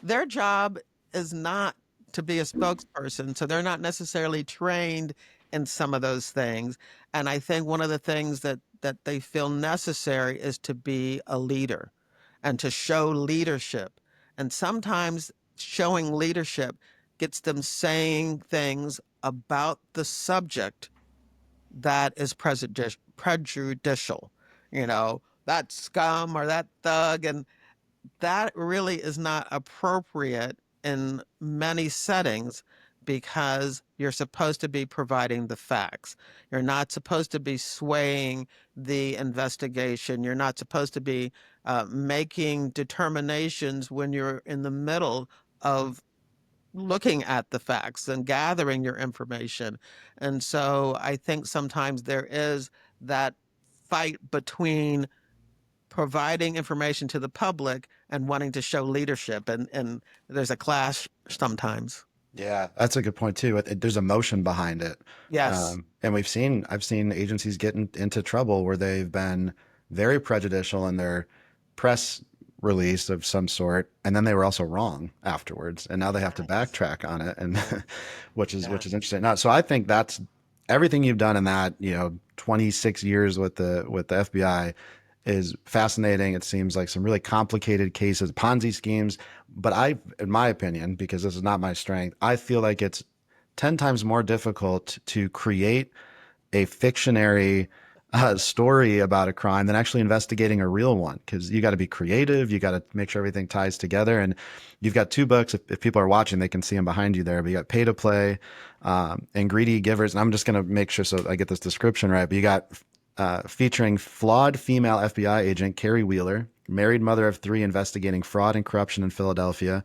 their job is not to be a spokesperson, so they're not necessarily trained in some of those things. And I think one of the things that they feel necessary is to be a leader and to show leadership. And sometimes showing leadership gets them saying things about the subject that is prejudicial, that scum or that thug. And that really is not appropriate in many settings, because you're supposed to be providing the facts. You're not supposed to be swaying the investigation. You're not supposed to be making determinations when you're in the middle of looking at the facts and gathering your information. And so I think sometimes there is that fight between providing information to the public and wanting to show leadership, and there's a clash sometimes. Yeah, that's a good point too. There's emotion behind it. Yes. And I've seen agencies get into trouble where they've been very prejudicial in their press release of some sort, and then they were also wrong afterwards, and now they have to Yes. backtrack on it, and which Yeah. is interesting. Now, so I think that's everything you've done in that 26 years with the FBI is fascinating. It seems like some really complicated cases, Ponzi schemes. But in my opinion, because this is not my strength, I feel like it's 10 times more difficult to create a fictionary story about a crime than actually investigating a real one, because you got to be creative. You got to make sure everything ties together. And you've got two books. If people are watching, they can see them behind you there. But you got Pay to Play and Greedy Givers. And I'm just going to make sure so I get this description right. But you got featuring flawed female FBI agent Carrie Wheeler, married mother of three investigating fraud and corruption in Philadelphia,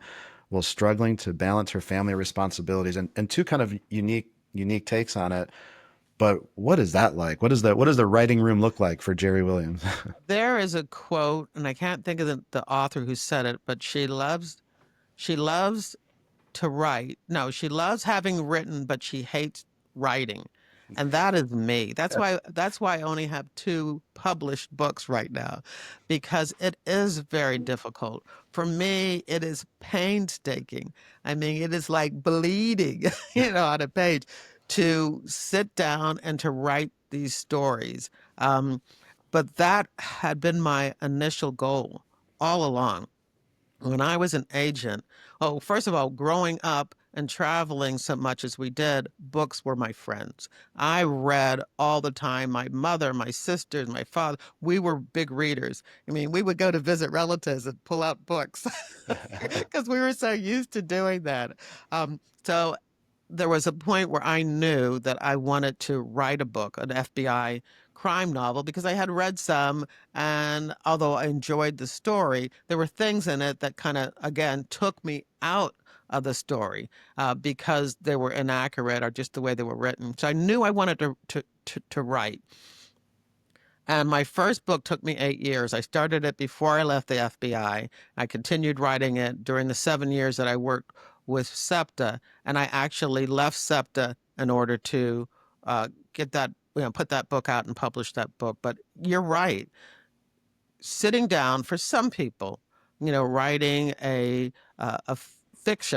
while struggling to balance her family responsibilities, and two kind of unique takes on it. But what is that like? What does the writing room look like for Jerri Williams? There is a quote, and I can't think of the author who said it, but she loves to write. No, she loves having written, but she hates writing. And that is me. That's why I only have two published books right now, because it is very difficult. For me, it is painstaking. I mean, it is like bleeding, on a page to sit down and to write these stories. Um, but that had been my initial goal all along. When I was an agent, oh, first of all, growing up and traveling so much as we did, books were my friends. I read all the time. My mother, my sisters, my father, we were big readers. I mean, we would go to visit relatives and pull out books because we were so used to doing that. So there was a point where I knew that I wanted to write a book, an FBI crime novel, because I had read some. And although I enjoyed the story, there were things in it that kind of, again, took me out of the story because they were inaccurate or just the way they were written. So I knew I wanted to write. And my first book took me 8 years. I started it before I left the FBI. I continued writing it during the 7 years that I worked with SEPTA. And I actually left SEPTA in order to get that, put that book out and publish that book. But you're right. Sitting down for some people, writing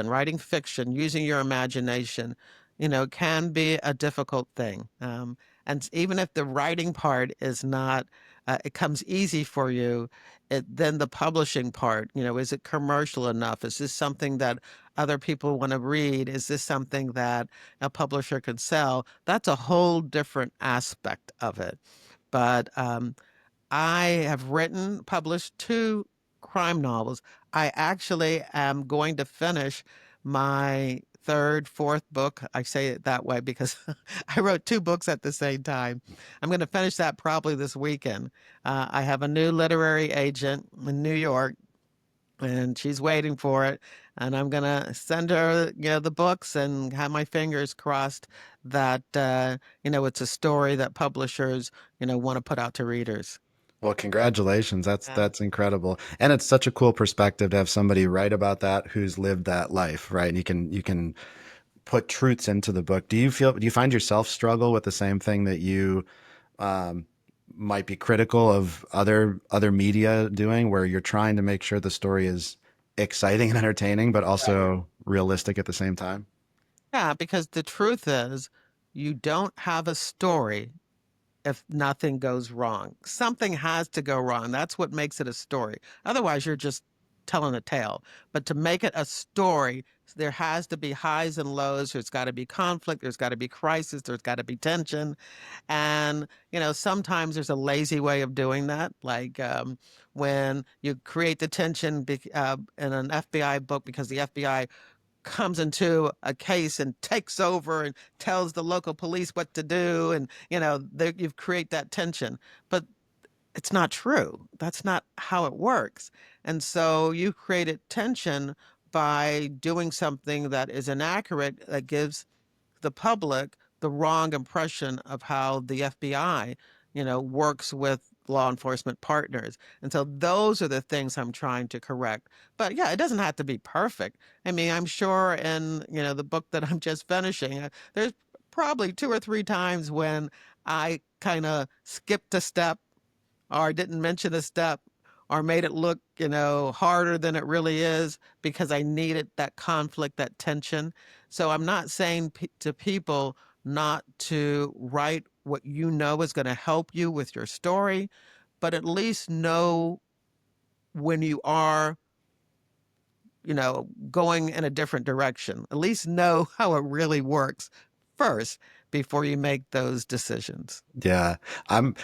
writing fiction, using your imagination, can be a difficult thing. And even if the writing part is not, it comes easy for you, then the publishing part, is it commercial enough? Is this something that other people want to read? Is this something that a publisher could sell? That's a whole different aspect of it. But I have published two crime novels. I actually am going to finish my third, fourth book. I say it that way because I wrote two books at the same time. I'm going to finish that probably this weekend. I have a new literary agent in New York, and she's waiting for it. And I'm going to send her, the books and have my fingers crossed that, it's a story that publishers, want to put out to readers. Well, congratulations. Yeah. That's incredible. And it's such a cool perspective to have somebody write about that who's lived that life, right? And you can put truths into the book. Do you find yourself struggle with the same thing that you um, might be critical of other media doing, where you're trying to make sure the story is exciting and entertaining, but also realistic at the same time? Yeah, because the truth is, you don't have a story if nothing goes wrong. Something has to go wrong. That's what makes it a story. Otherwise, you're just telling a tale. But to make it a story, there has to be highs and lows. There's got to be conflict. There's got to be crisis. There's got to be tension. And, sometimes there's a lazy way of doing that. Like when you create the tension in an FBI book because the FBI comes into a case and takes over and tells the local police what to do, and you create that tension, but it's not true. That's not how it works. And so you created tension by doing something that is inaccurate, that gives the public the wrong impression of how the FBI, works with law enforcement partners. And so those are the things I'm trying to correct. But yeah, it doesn't have to be perfect. I mean, I'm sure in, the book that I'm just finishing, there's probably two or three times when I kind of skipped a step or didn't mention a step or made it look, harder than it really is because I needed that conflict, that tension. So I'm not saying to people not to write what is going to help you with your story, but at least know when you are, going in a different direction. At least know how it really works first, before you make those decisions. Yeah. I'm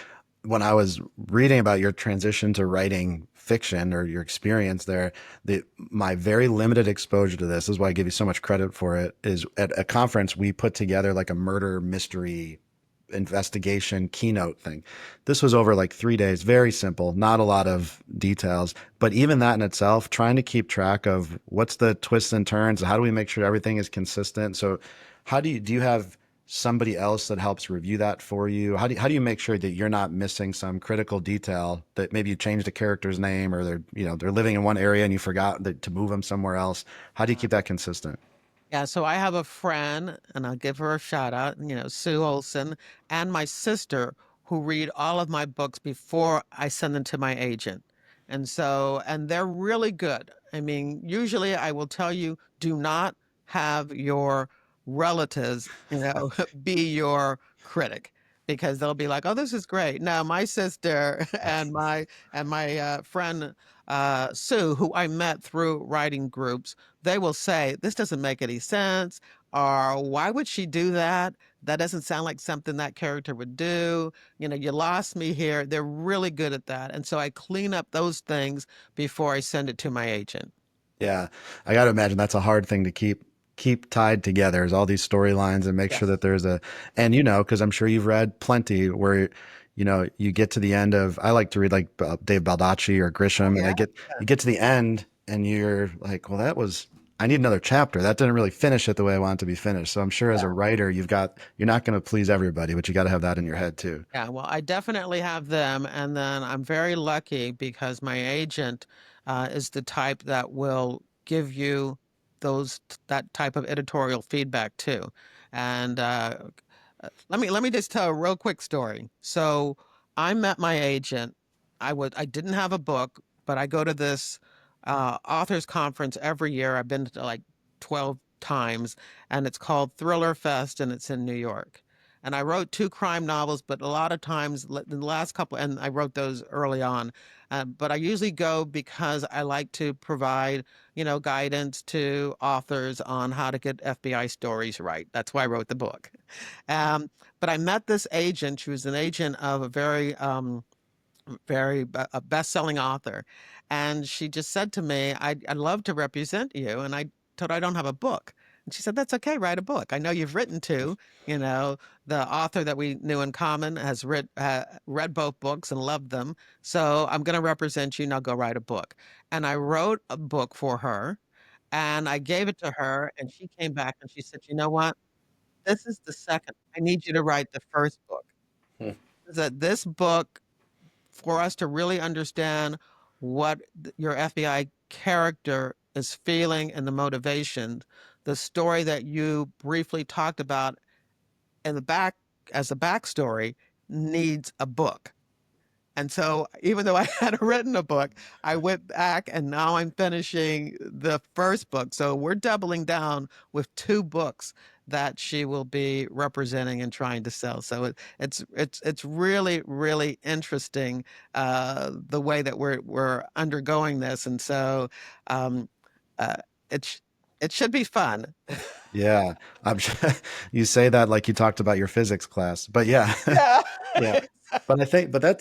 when I was reading about your transition to writing fiction or your experience there, my very limited exposure to this is why I give you so much credit for it. Is at a conference we put together like a murder mystery investigation keynote thing. This was over like 3 days, very simple, not a lot of details. But even that in itself, trying to keep track of what's the twists and turns, how do we make sure everything is consistent? So how do you have somebody else that helps review that for you? How do you make sure that you're not missing some critical detail that maybe you changed a character's name or they're living in one area and you forgot to move them somewhere else? How do you keep that consistent? Yeah, so I have a friend, and I'll give her a shout out, Sue Olson, and my sister who read all of my books before I send them to my agent. And they're really good. I mean, usually I will tell you, do not have your relatives, be your critic because they'll be like, "Oh, this is great." Now, my sister and my friend Sue, who I met through writing groups, they will say, "This doesn't make any sense," or "Why would she do that? That doesn't sound like something that character would do. You lost me here." They're really good at that. And so I clean up those things before I send it to my agent. Yeah, I got to imagine that's a hard thing to keep tied together. Is all these storylines and make sure Yes. that there's and because I'm sure you've read plenty where you get to the end of. I like to read like Dave Baldacci or Oh, Grisham, and yeah. you get to the end and you're like, well, I need another chapter. That didn't really finish it the way I want it to be finished. So I'm sure as a writer, you're not going to please everybody, but you got to have that in your head too. Yeah, well, I definitely have them. And then I'm very lucky because my agent is the type that will give you that type of editorial feedback too. And let me just tell a real quick story. So I met my agent. I didn't have a book, but I go to this authors conference every year. I've been to like 12 times, and it's called Thriller Fest, and it's in New York. And I wrote two crime novels, but a lot of times, the last couple, and I wrote those early on. But I usually go because I like to provide, guidance to authors on how to get FBI stories right. That's why I wrote the book. But I met this agent. She was an agent of a a best-selling author, and she just said to me, "I'd love to represent you." And I told her I don't have a book, and she said, "That's okay. Write a book. I know you've written two. You know, the author that we knew in common has read both books and loved them. So I'm going to represent you. Now go write a book." And I wrote a book for her, and I gave it to her, and she came back and she said, "You know what? This is the second. I need you to write the first book. That this book, for us to really understand what your FBI character is feeling and the motivation, the story that you briefly talked about in the back as a backstory needs a book." And so, even though I had written a book, I went back and now I'm finishing the first book. So, we're doubling down with two books that she will be representing and trying to sell. So, it's really, really interesting the way that we're undergoing this. And so, um, uh, it, sh- it should be fun. Yeah, I'm sure you say that like you talked about your physics class, but yeah, Yeah. yeah. But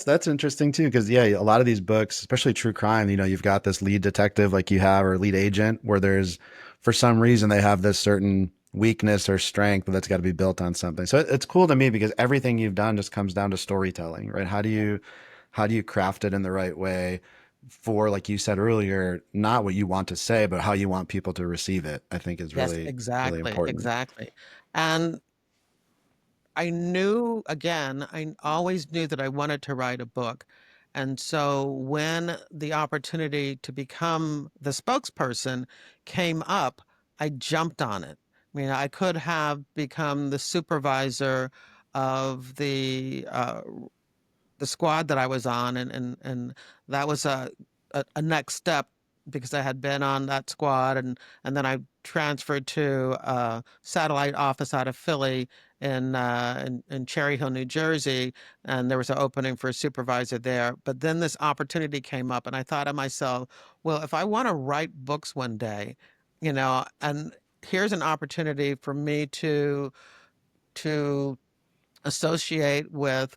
that's interesting too, because yeah, a lot of these books, especially true crime, you've got this lead detective like you have or lead agent where there's for some reason they have this certain weakness or strength that's got to be built on something. So it's cool to me because everything you've done just comes down to storytelling, right? How do you craft it in the right way for, like you said earlier, not what you want to say, but how you want people to receive it, I think is Yes, really, really exactly, important. exactly. And I knew, again, I always knew that I wanted to write a book. And so when the opportunity to become the spokesperson came up, I jumped on it. I mean, I could have become the supervisor of the squad that I was on, and that was a next step because I had been on that squad, and then I transferred to a satellite office out of Philly in Cherry Hill, New Jersey, and there was an opening for a supervisor there. But then this opportunity came up, and I thought to myself, well, if I want to write books one day, and here's an opportunity for me to to associate with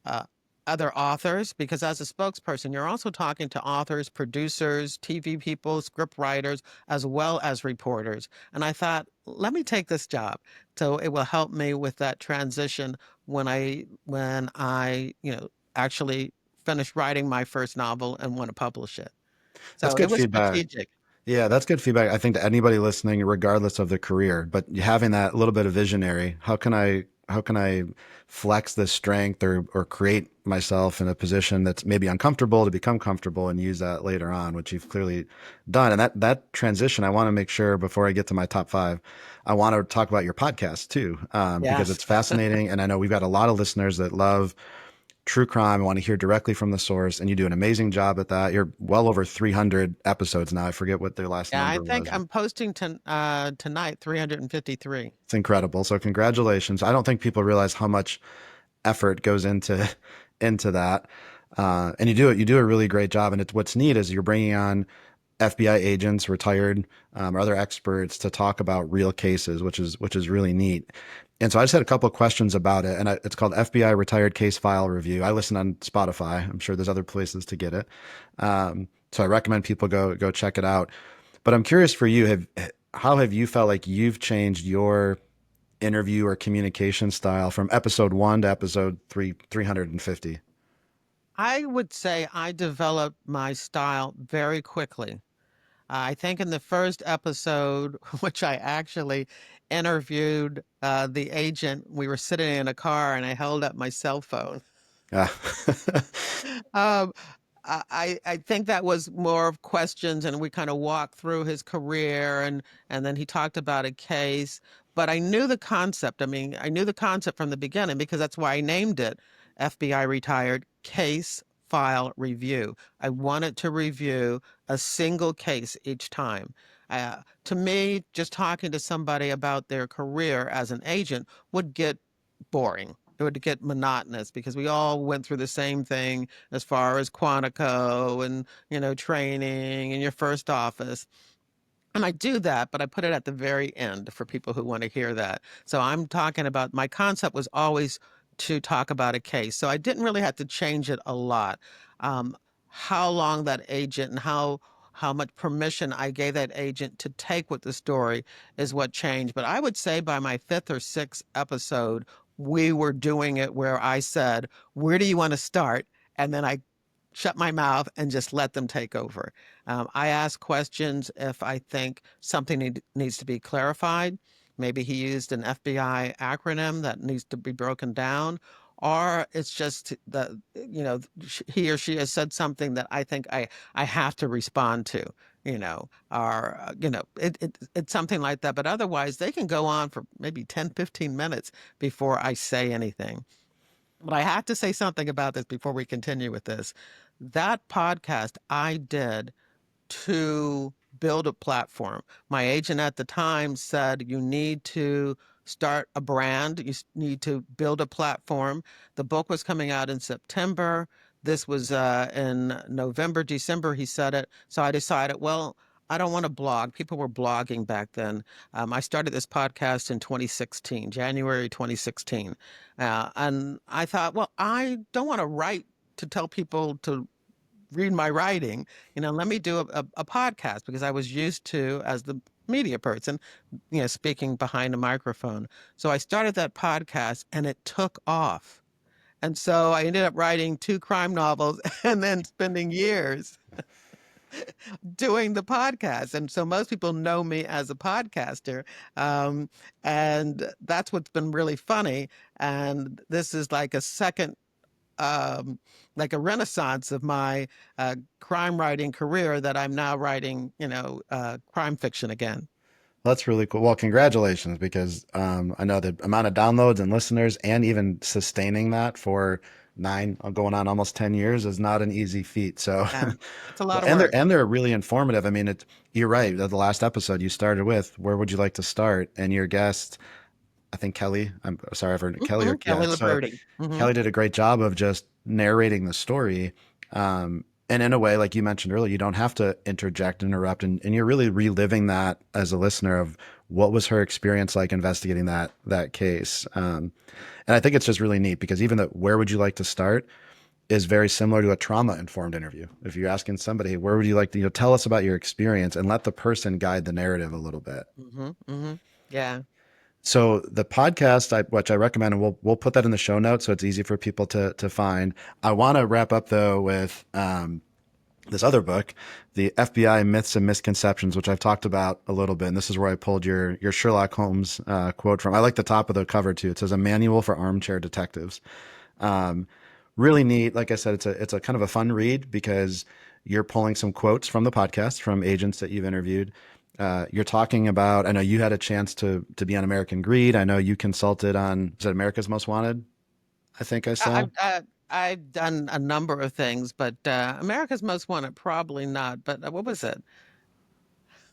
uh, other authors, because as a spokesperson, you're also talking to authors, producers, TV people, script writers, as well as reporters. And I thought, let me take this job. So it will help me with that transition when I actually finish writing my first novel and want to publish it. That's So it good was feedback. strategic. Yeah, that's good feedback. I think to anybody listening, regardless of the career, but having that little bit of visionary, how can I flex this strength or create myself in a position that's maybe uncomfortable to become comfortable and use that later on, which you've clearly done. And that transition, I want to make sure before I get to my top five, I want to talk about your podcast too, because Yes. it's fascinating. And I know we've got a lot of listeners that love true crime. I want to hear directly from the source, and you do an amazing job at that. You're well over 300 episodes now. I forget what their last Yeah, I number think was. I'm posting tonight 353. It's incredible. So congratulations. I don't think people realize how much effort goes into into that. And you do a really great job. And it's what's neat is you're bringing on FBI agents, retired, or other experts to talk about real cases, which is really neat. And so I just had a couple of questions about it, and it's called FBI Retired Case File Review. I listen on Spotify. I'm sure there's other places to get it. So I recommend people go check it out. But I'm curious for you, how have you felt like you've changed your interview or communication style from episode 1 to episode 350? I would say I developed my style very quickly. I think in the first episode, which I actually interviewed the agent, we were sitting in a car and I held up my cell phone. Yeah. Um, I think that was more of questions, and we kind of walked through his career, and then he talked about a case. But I knew the concept. I mean, I knew the concept from the beginning because that's why I named it FBI Retired Case File Review. I wanted to review a single case each time. To me, just talking to somebody about their career as an agent would get boring. It would get monotonous because we all went through the same thing as far as Quantico and, training and your first office. And I do that, but I put it at the very end for people who want to hear that. So I'm talking about my concept was always to talk about a case. So I didn't really have to change it a lot. Um, how long that agent and how much permission I gave that agent to take with the story is what changed. But I would say by my fifth or sixth episode, we were doing it where I said, "Where do you want to start?" And then I shut my mouth and just let them take over. I ask questions if I think something needs to be clarified. Maybe he used an FBI acronym that needs to be broken down, or it's just that he or she has said something that I think I have to respond to. Or it's something like that. But otherwise, they can go on for maybe 10, 15 minutes before I say anything. But I have to say something about this before we continue with this. That podcast I did to build a platform. My agent at the time said, you need to start a brand, need to build a platform. The book was coming out in September. This was in November, December, he said it. So I decided, well, I don't want to blog. People were blogging back then. I started this podcast in 2016, January 2016. And I thought, well, I don't want to write to tell people to read my writing. Let me do a podcast because I was used to, as the media person, speaking behind a microphone. So I started that podcast and it took off. And so I ended up writing two crime novels and then spending years doing the podcast. And so most people know me as a podcaster. Um, and that's what's been really funny. And this is like a second like a renaissance of my crime writing career that I'm now writing, crime fiction again. That's really cool. Well, congratulations, because I know the amount of downloads and listeners and even sustaining that for going on almost 10 years is not an easy feat. So, Yeah, it's a well, lot of and work. they're really informative. I mean, you're right. The last episode you started with, where would you like to start? And your guest, I think Kelly, I'm sorry, I've heard Kelly or yeah. Kelly So Liberty. Kelly did a great job of just narrating the story. And in a way, like you mentioned earlier, you don't have to interject, interrupt, and you're really reliving that as a listener of what was her experience like investigating that case. And I think it's just really neat because even the where would you like to start is very similar to a trauma informed interview. If you're asking somebody, hey, where would you like to, tell us about your experience and let the person guide the narrative a little bit. Mm-hmm, mm-hmm. Yeah. So the podcast, which I recommend, and we'll put that in the show notes so it's easy for people to find. I want to wrap up though with this other book, the FBI Myths and Misconceptions, which I've talked about a little bit. And this is where I pulled your Sherlock Holmes quote from. I like the top of the cover too. It says, "A manual for armchair detectives." Really neat. Like I said, it's a kind of a fun read because you're pulling some quotes from the podcast from agents that you've interviewed. You're talking about, I know you had a chance to be on American Greed. I know you consulted on, is it America's Most Wanted? I think I saw. I've done a number of things, but America's Most Wanted, probably not. But what was it?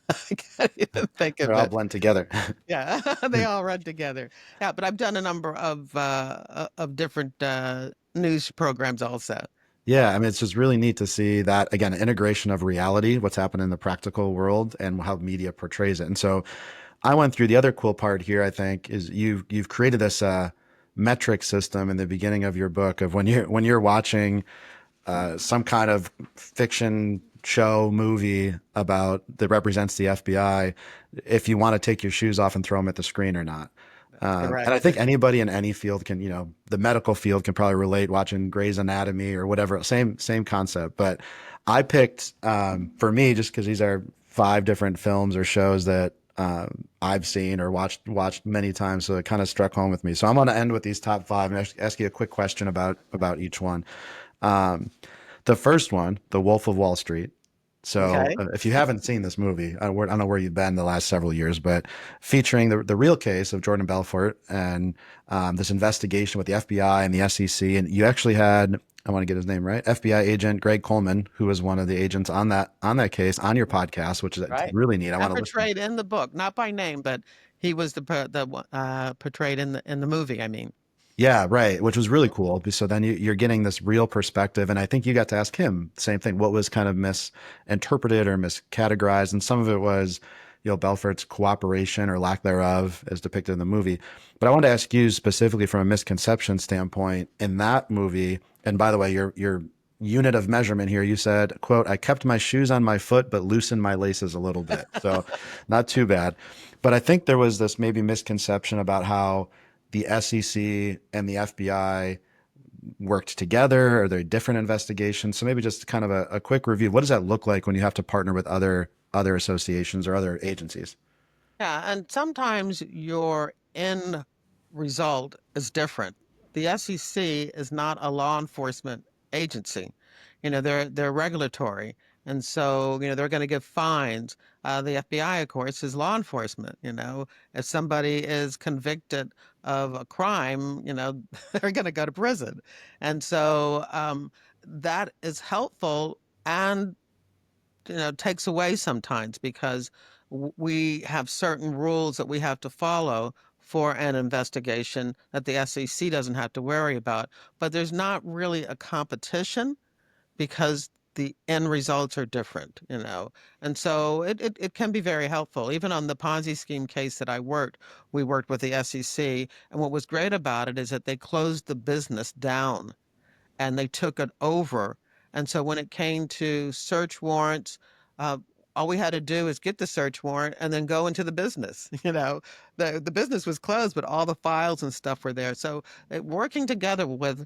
I can't even think They of all it. blend together. Yeah, they all run together. Yeah, but I've done a number of different news programs also. Yeah, I mean, it's just really neat to see that, again, integration of reality, what's happening in the practical world and how media portrays it. And so I went through the other cool part here, I think, is you've created this metric system in the beginning of your book of when you're watching some kind of fiction show movie about that represents the FBI, if you want to take your shoes off and throw them at the screen or not. And I Correct. think anybody in any field can, the medical field can probably relate watching Grey's Anatomy or whatever, same concept. But I picked, for me, just because these are 5 different films or shows that I've seen or watched many times, so it kind of struck home with me. So I'm going to end with these top 5 and ask you a quick question about each one. Um, the first one, The Wolf of Wall Street. So Okay. if you haven't seen this movie, I don't know where you've been the last several years, but featuring the real case of Jordan Belfort and this investigation with the FBI and the SEC. And you actually had, I want to get his name right, FBI agent Greg Coleman, who was one of the agents on that case on your podcast, which is Right. really neat. I And want to listen. portrayed in the book, not by name, but he was the portrayed in the movie. I mean, Yeah, right, which was really cool. So then you're getting this real perspective, and I think you got to ask him the same thing. What was kind of misinterpreted or miscategorized, and some of it was, Belfort's cooperation or lack thereof, as depicted in the movie. But I wanted to ask you specifically from a misconception standpoint in that movie. And by the way, your unit of measurement here, you said, "quote, I kept my shoes on my foot, but loosened my laces a little bit." So not too bad. But I think there was this maybe misconception about how the SEC and the FBI worked together? Are there different investigations? So maybe just kind of a quick review. What does that look like when you have to partner with other associations or other agencies? yeah, and sometimes your end result is different. The SEC is not a law enforcement agency. They're regulatory, and so they're going to give fines. The FBI, of course, is law enforcement. If somebody is convicted of a crime, they're going to go to prison, and so that is helpful and takes away sometimes because we have certain rules that we have to follow for an investigation that the SEC doesn't have to worry about. But there's not really a competition because the end results are different. And so it can be very helpful. Even on the Ponzi scheme case that we worked with the SEC. And what was great about it is that they closed the business down and they took it over. And so when it came to search warrants, uh, all we had to do is get the search warrant and then go into the business. The business was closed, but all the files and stuff were there. So working together with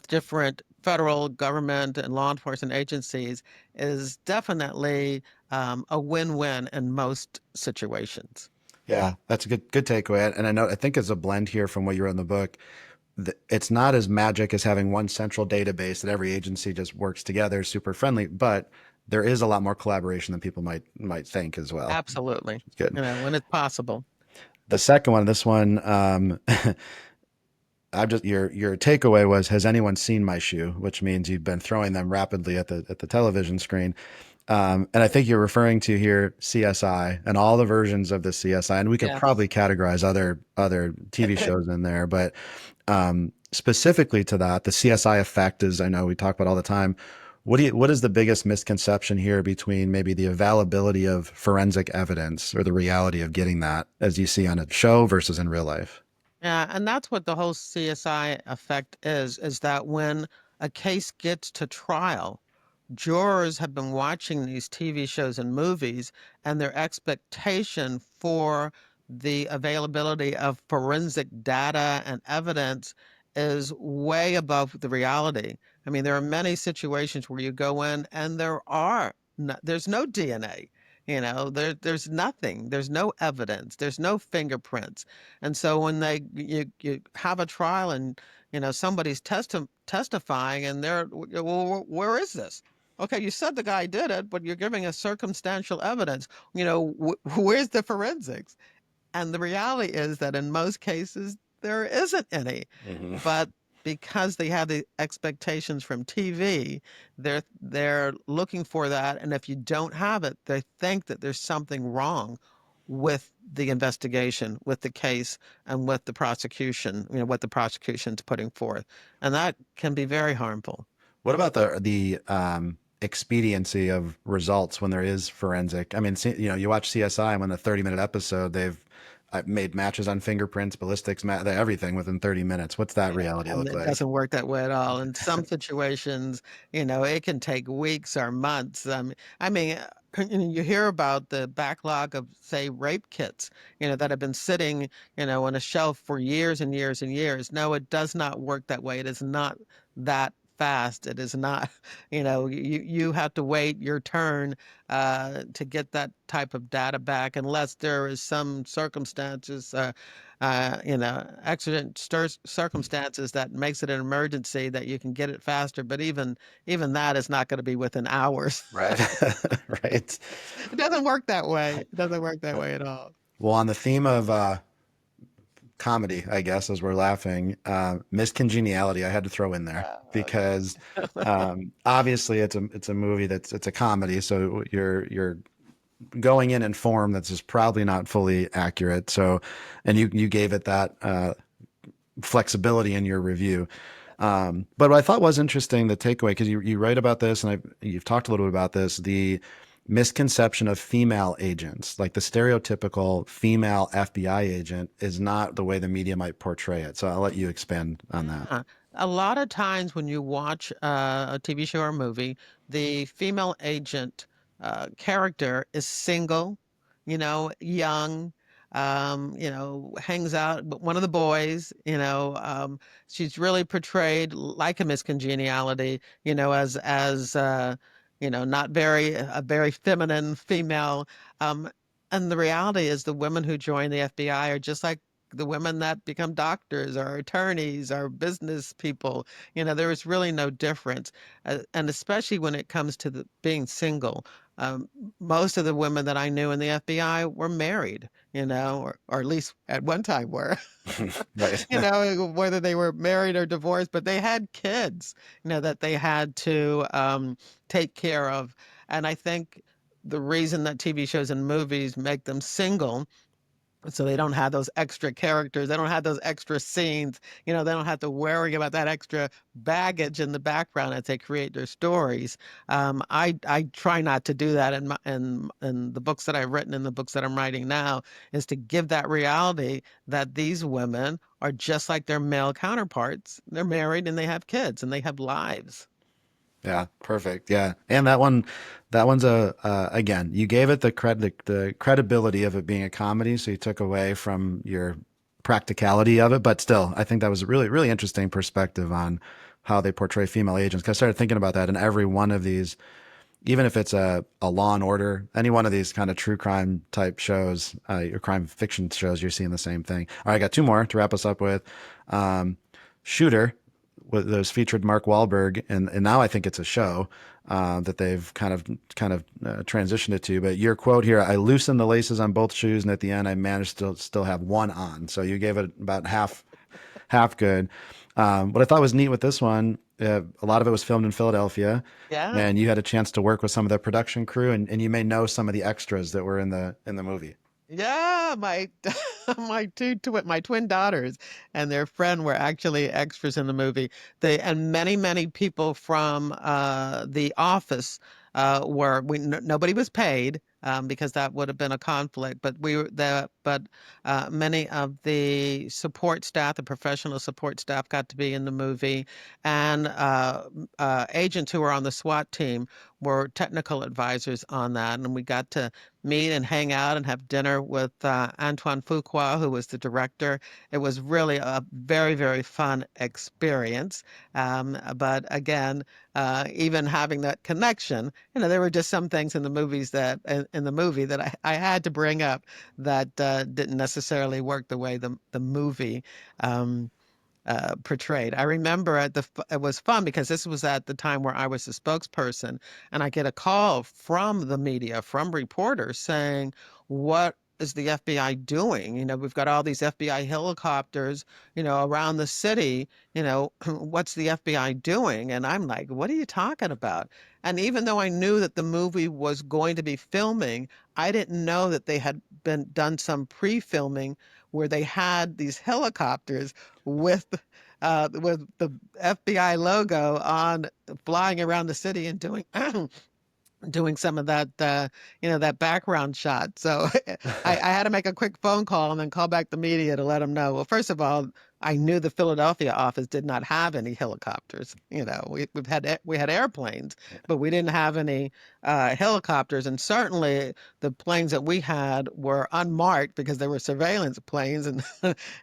different federal government and law enforcement agencies is definitely a win-win in most situations. Yeah, that's a good takeaway. And I think it's a blend here from what you wrote in the book. It's not as magic as having one central database that every agency just works together, super friendly, but there is a lot more collaboration than people might think as well. Absolutely. It's good. When it's possible. The second one, this one, I've just your takeaway was, has anyone seen my shoe? Which means you've been throwing them rapidly at the television screen. And I think you're referring to here CSI and all the versions of the CSI, and we could Yes. probably categorize other TV shows in there, but specifically to that, the CSI effect is, I know we talk about all the time. What is the biggest misconception here between maybe the availability of forensic evidence or the reality of getting that as you see on a show versus in real life? Yeah, and that's what the whole CSI effect is that when a case gets to trial, jurors have been watching these TV shows and movies, and their expectation for the availability of forensic data and evidence is way above the reality. I mean, there are many situations where you go in and there's no DNA. There's nothing. There's no evidence. There's no fingerprints. And so when you have a trial and somebody's testifying and well, where is this? Okay, you said the guy did it, but you're giving us circumstantial evidence. Where's the forensics? And the reality is that in most cases, there isn't any. Hmm. But because they have the expectations from TV, they're looking for that. And if you don't have it, they think that there's something wrong with the investigation, with the case, and with the prosecution, what the prosecution's putting forth. And that can be very harmful. What about the expediency of results when there is forensic? I mean, you watch CSI and when a 30-minute episode, they've made matches on fingerprints, ballistics, everything within 30 minutes. What's that reality And look it like? doesn't work that way at all. In some situations, it can take weeks or months. You hear about the backlog of, say, rape kits, that have been sitting, on a shelf for years and years and years. No, it does not work that way. It is not that fast. It is not, you have to wait your turn to get that type of data back unless there is some circumstances. Accident circumstances that makes it an emergency that you can get it faster. But even that is not going to be within hours. Right. Right. It doesn't work that way. It doesn't work that way at all. Well, on the theme of comedy, I guess, as we're laughing, miscongeniality, I had to throw in there because obviously it's a movie it's a comedy, so you're going in informed that's just probably not fully accurate. So, and you gave it that flexibility in your review. But what I thought was interesting, the takeaway, because you write about this and you've talked a little bit about this, the misconception of female agents, like the stereotypical female FBI agent is not the way the media might portray it. So I'll let you expand on that. A lot of times when you watch a TV show or movie, the female agent character is single, young, hangs out with one of the boys, she's really portrayed like a miscongeniality, not a very feminine female. Um, and the reality is the women who join the FBI are just like the women that become doctors or attorneys or business people. There is really no difference. And especially when it comes to being single, um, most of the women that I knew in the FBI were married, or at least at one time were, Right. whether they were married or divorced, but they had kids, that they had to take care of. And I think the reason that TV shows and movies make them single so they don't have those extra characters. They don't have those extra scenes. They don't have to worry about that extra baggage in the background as they create their stories. I try not to do that in the books that I've written and the books that I'm writing now, is to give that reality that these women are just like their male counterparts. They're married and they have kids and they have lives. Yeah, perfect. Yeah, and that one's again, you gave it the credibility of it being a comedy, so you took away from your practicality of it, but still, I think that was a really really interesting perspective on how they portray female agents. 'Cause I started thinking about that in every one of these, even if it's a Law and Order, any one of these kind of true crime type shows, or crime fiction shows, you're seeing the same thing. All right, I got two more to wrap us up with. Shooter those featured Mark Wahlberg, and now I think it's a show that they've kind of transitioned it to. But your quote here: "I loosened the laces on both shoes, and at the end, I managed to still have one on." So you gave it about half good. What I thought was neat with this one, a lot of it was filmed in Philadelphia, Yeah. and you had a chance to work with some of the production crew, and you may know some of the extras that were in the movie. Yeah, my my twin daughters and their friend were actually extras in the movie. They and many people from the office were nobody was paid because that would have been a conflict. But we were there. But many of the support staff, the professional support staff, got to be in the movie, and agents who were on the SWAT team were technical advisors on that, and we got to meet and hang out and have dinner with Antoine Fuqua, who was the director. It was really a very fun experience. But again, even having that connection, there were just some things in the in the movie that I had to bring up that didn't necessarily work the way the movie um, portrayed. I remember it was fun because this was at the time where I was the spokesperson, and I get a call from the media, from reporters saying, "What is the FBI doing? We've got all these FBI helicopters, around the city. What's the FBI doing?" And I'm like, "What are you talking about?" And even though I knew that the movie was going to be filming, I didn't know that they had been done some pre-filming where they had these helicopters with the FBI logo on, flying around the city and doing doing some of that that background shot. So I had to make a quick phone call and then call back the media to let them know. Well, first of all, I knew the Philadelphia office did not have any helicopters. We had airplanes, but we didn't have any helicopters, and certainly the planes that we had were unmarked because they were surveillance planes, and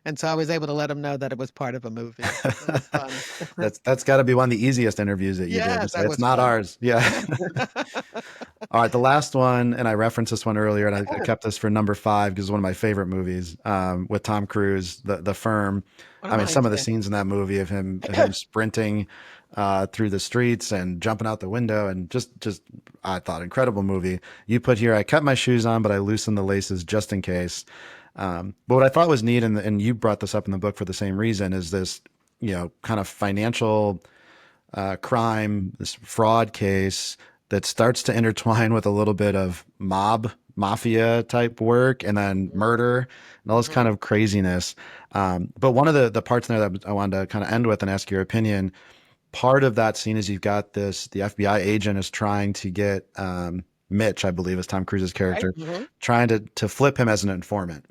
and so I was able to let them know that it was part of a movie. It was fun. That's got to be one of the easiest interviews that you did. Yeah, To say that it's was not fun. ours. Yeah. All right, the last one, and I referenced this one earlier, and I kept this for number 5 because it's one of my favorite movies with Tom Cruise, the Firm. One I of mean, mine some of the too. scenes in that movie of him sprinting through the streets and jumping out the window, and just I thought incredible movie. You put here, I kept my shoes on, but I loosened the laces just in case. But what I thought was neat, and you brought this up in the book for the same reason, is this kind of financial crime, this fraud case that starts to intertwine with a little bit of mafia type work, and then murder and all this kind Mhm. of craziness. But one of the parts in there that I wanted to kind of end with and ask your opinion. Part of that scene is you've got the FBI agent is trying to get Mitch, I believe is Tom Cruise's Right? character, Mhm. trying to flip him as an informant.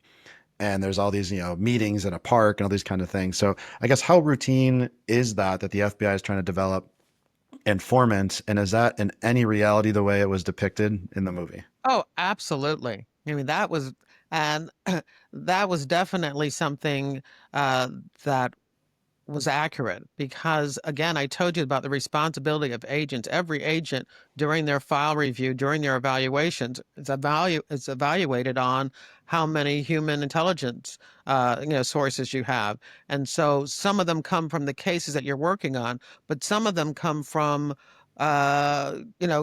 And there's all these meetings at a park and all these kind of things. So I guess how routine is that the FBI is trying to develop informants, and is that in any reality the way it was depicted in the movie? Oh, absolutely. I mean, and that was definitely something uh, that was accurate because, again, I told you about the responsibility of agents. Every agent during their file review, during their evaluations, is evaluated on how many human intelligence sources you have. And so some of them come from the cases that you're working on, but some of them come from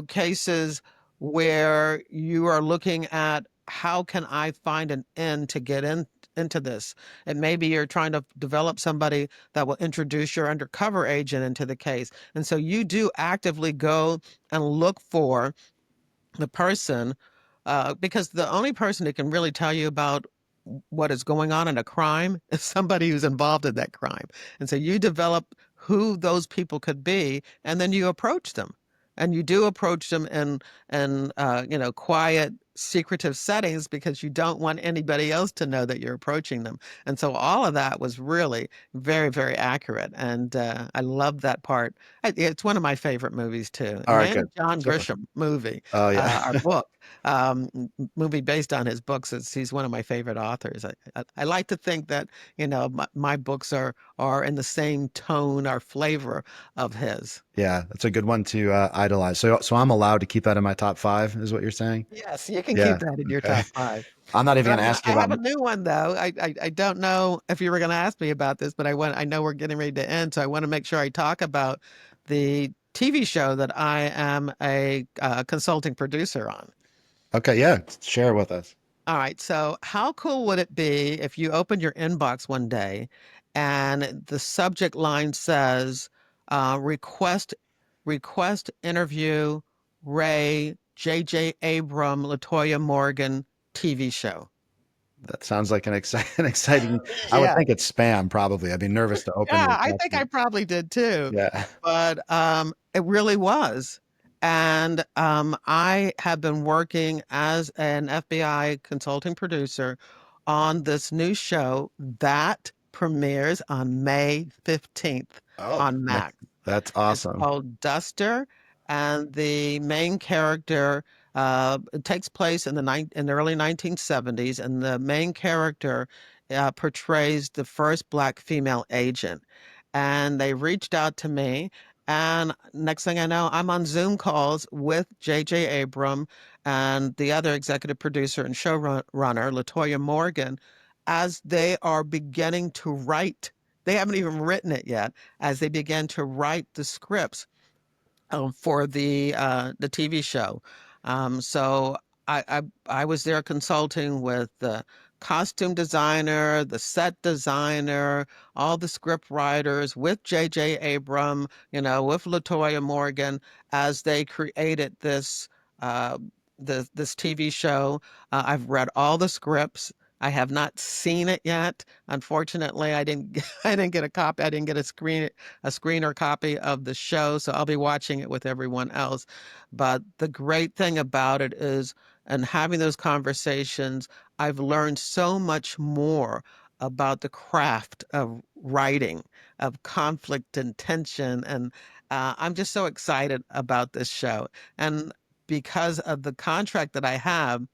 cases where you are looking at how can I find an end to get into this. And maybe you're trying to develop somebody that will introduce your undercover agent into the case. And so you do actively go and look for the person, because the only person that can really tell you about what is going on in a crime is somebody who's involved in that crime. And so you develop who those people could be, and then you approach them. And you do approach them in quiet, secretive settings because you don't want anybody else to know that you're approaching them. And so all of that was really very accurate. And I love that part. It's one of my favorite movies too. All And right, any good. John Super. Grisham movie, Oh yeah. our book, movie based on his books. He's one of my favorite authors. I like to think that my books are in the same tone or flavor of his. Yeah, that's a good one to idolize. So I'm allowed to keep that in my top 5, is what you're saying? Yes, you can Yeah. keep that in your Okay. top five. I'm not even But going to ask you I about. have a new one though. I don't know if you were going to ask me about this, but I know we're getting ready to end, so I want to make sure I talk about the TV show that I am a consulting producer on. Okay, yeah, share with us. All right. So, how cool would it be if you opened your inbox one day and the subject line says, request interview Ray, J.J. Abram, Latoya Morgan TV show? That sounds like an exciting. I would Yeah. think it's spam, probably. I'd be nervous to open Yeah, the I think I attachment. probably did too, Yeah. but it really was. And I have been working as an FBI consulting producer on this new show that premieres on May 15th Oh, on Max. that's It's awesome. called Duster, and the main character it takes place in the early 1970s, and the main character portrays the first Black female agent. And they reached out to me, and next thing I know, I'm on Zoom calls with J.J. Abram and the other executive producer and showrunner, Latoya Morgan, as they are beginning to write. They haven't even written it yet, as they begin to write the scripts for the TV show. So I was there consulting with the costume designer, the set designer, all the script writers, with J.J. Abram, with Latoya Morgan, as they created uh, this TV show. I've read all the scripts. I have not seen it yet. Unfortunately, I didn't I didn't get a copy. I didn't get a screener copy of the show, so I'll be watching it with everyone else. But the great thing about it is, and having those conversations, I've learned so much more about the craft of writing, of conflict and tension. And I'm just so excited about this show. And because of the contract that I have,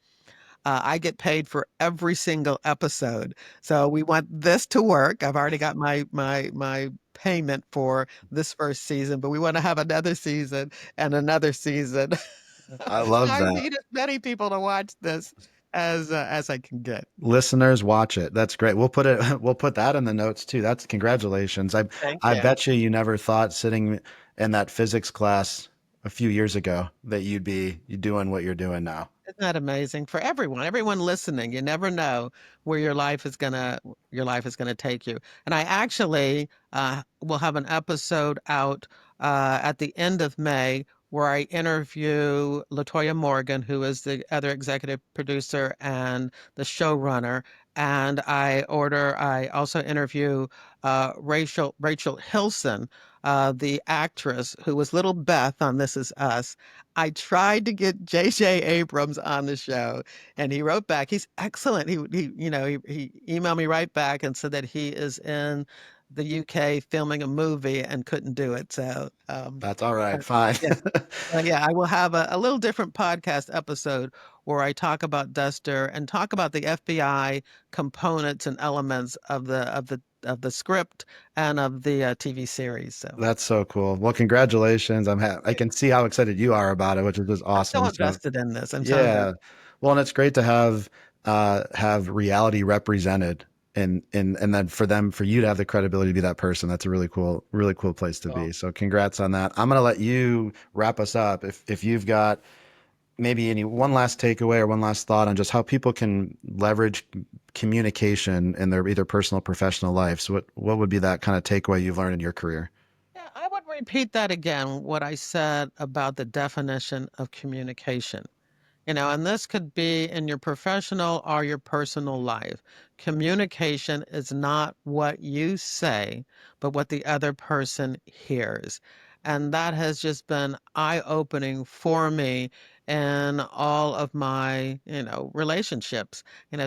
I get paid for every single episode. So we want this to work. I've already got my payment for this first season, but we want to have another season and another season. I So love I that. need as many people to watch this as I can get. Listeners, watch it. That's great. We'll put it. We'll put that in the notes too. That's congratulations. Thank I you. bet you never thought sitting in that physics class a few years ago that you'd be doing what you're doing now. Isn't that amazing for everyone listening? You never know where your life is gonna take you. And I actually will have an episode out at the end of May where I interview Latoya Morgan, who is the other executive producer and the showrunner. And I also interview Rachel Hilson, the actress who was Little Beth on This Is Us. I tried to get J.J. Abrams on the show, and he wrote back. He's excellent. He emailed me right back and said that he is in the UK filming a movie and couldn't do it. So, That's all right. but Fine. yeah, yeah, I will have a little different podcast episode where I talk about Duster and talk about the FBI components and elements of the script and of the TV series. So That's so cool. Well, congratulations. I can see how excited you are about it, which is just I'm so awesome. So invested in this. I'm so invested. yeah. Well, and it's great to have reality represented and then for you to have the credibility to be that person. That's a really cool place to be. So congrats on that. I'm gonna let you wrap us up. If you've got maybe any one last takeaway or one last thought on just how people can leverage communication in their either personal or professional life. So what would be that kind of takeaway you've learned in your career? Yeah, I would repeat that again, what I said about the definition of communication. And this could be in your professional or your personal life. Communication is not what you say, but what the other person hears. And that has just been eye-opening for me in all of my, relationships,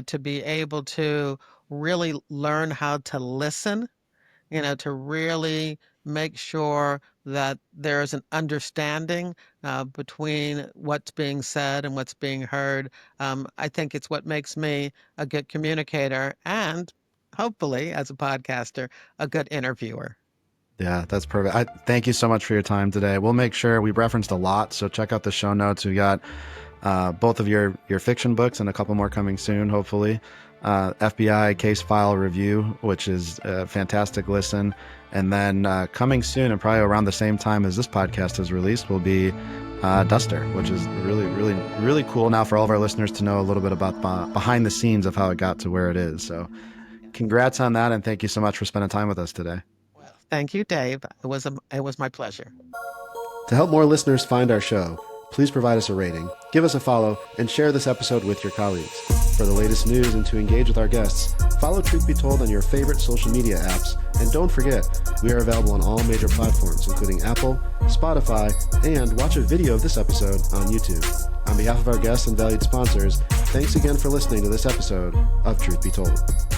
to be able to really learn how to listen, to really make sure that there is an understanding between what's being said and what's being heard. I think it's what makes me a good communicator and hopefully, as a podcaster, a good interviewer. Yeah, that's perfect. Thank you so much for your time today. We'll make sure we referenced a lot, so check out the show notes. We got both of your fiction books and a couple more coming soon, hopefully. FBI case file review, which is a fantastic listen. And then coming soon, and probably around the same time as this podcast is released, will be Duster, which is really cool now for all of our listeners to know a little bit about behind the scenes of how it got to where it is. So congrats on that, and thank you so much for spending time with us today. Well, thank you, Dave. It was my pleasure. To help more listeners find our show, please provide us a rating, give us a follow, and share this episode with your colleagues. For the latest news and to engage with our guests, follow Truth Be Told on your favorite social media apps, and don't forget, we are available on all major platforms, including Apple, Spotify, and watch a video of this episode on YouTube. On behalf of our guests and valued sponsors, thanks again for listening to this episode of Truth Be Told.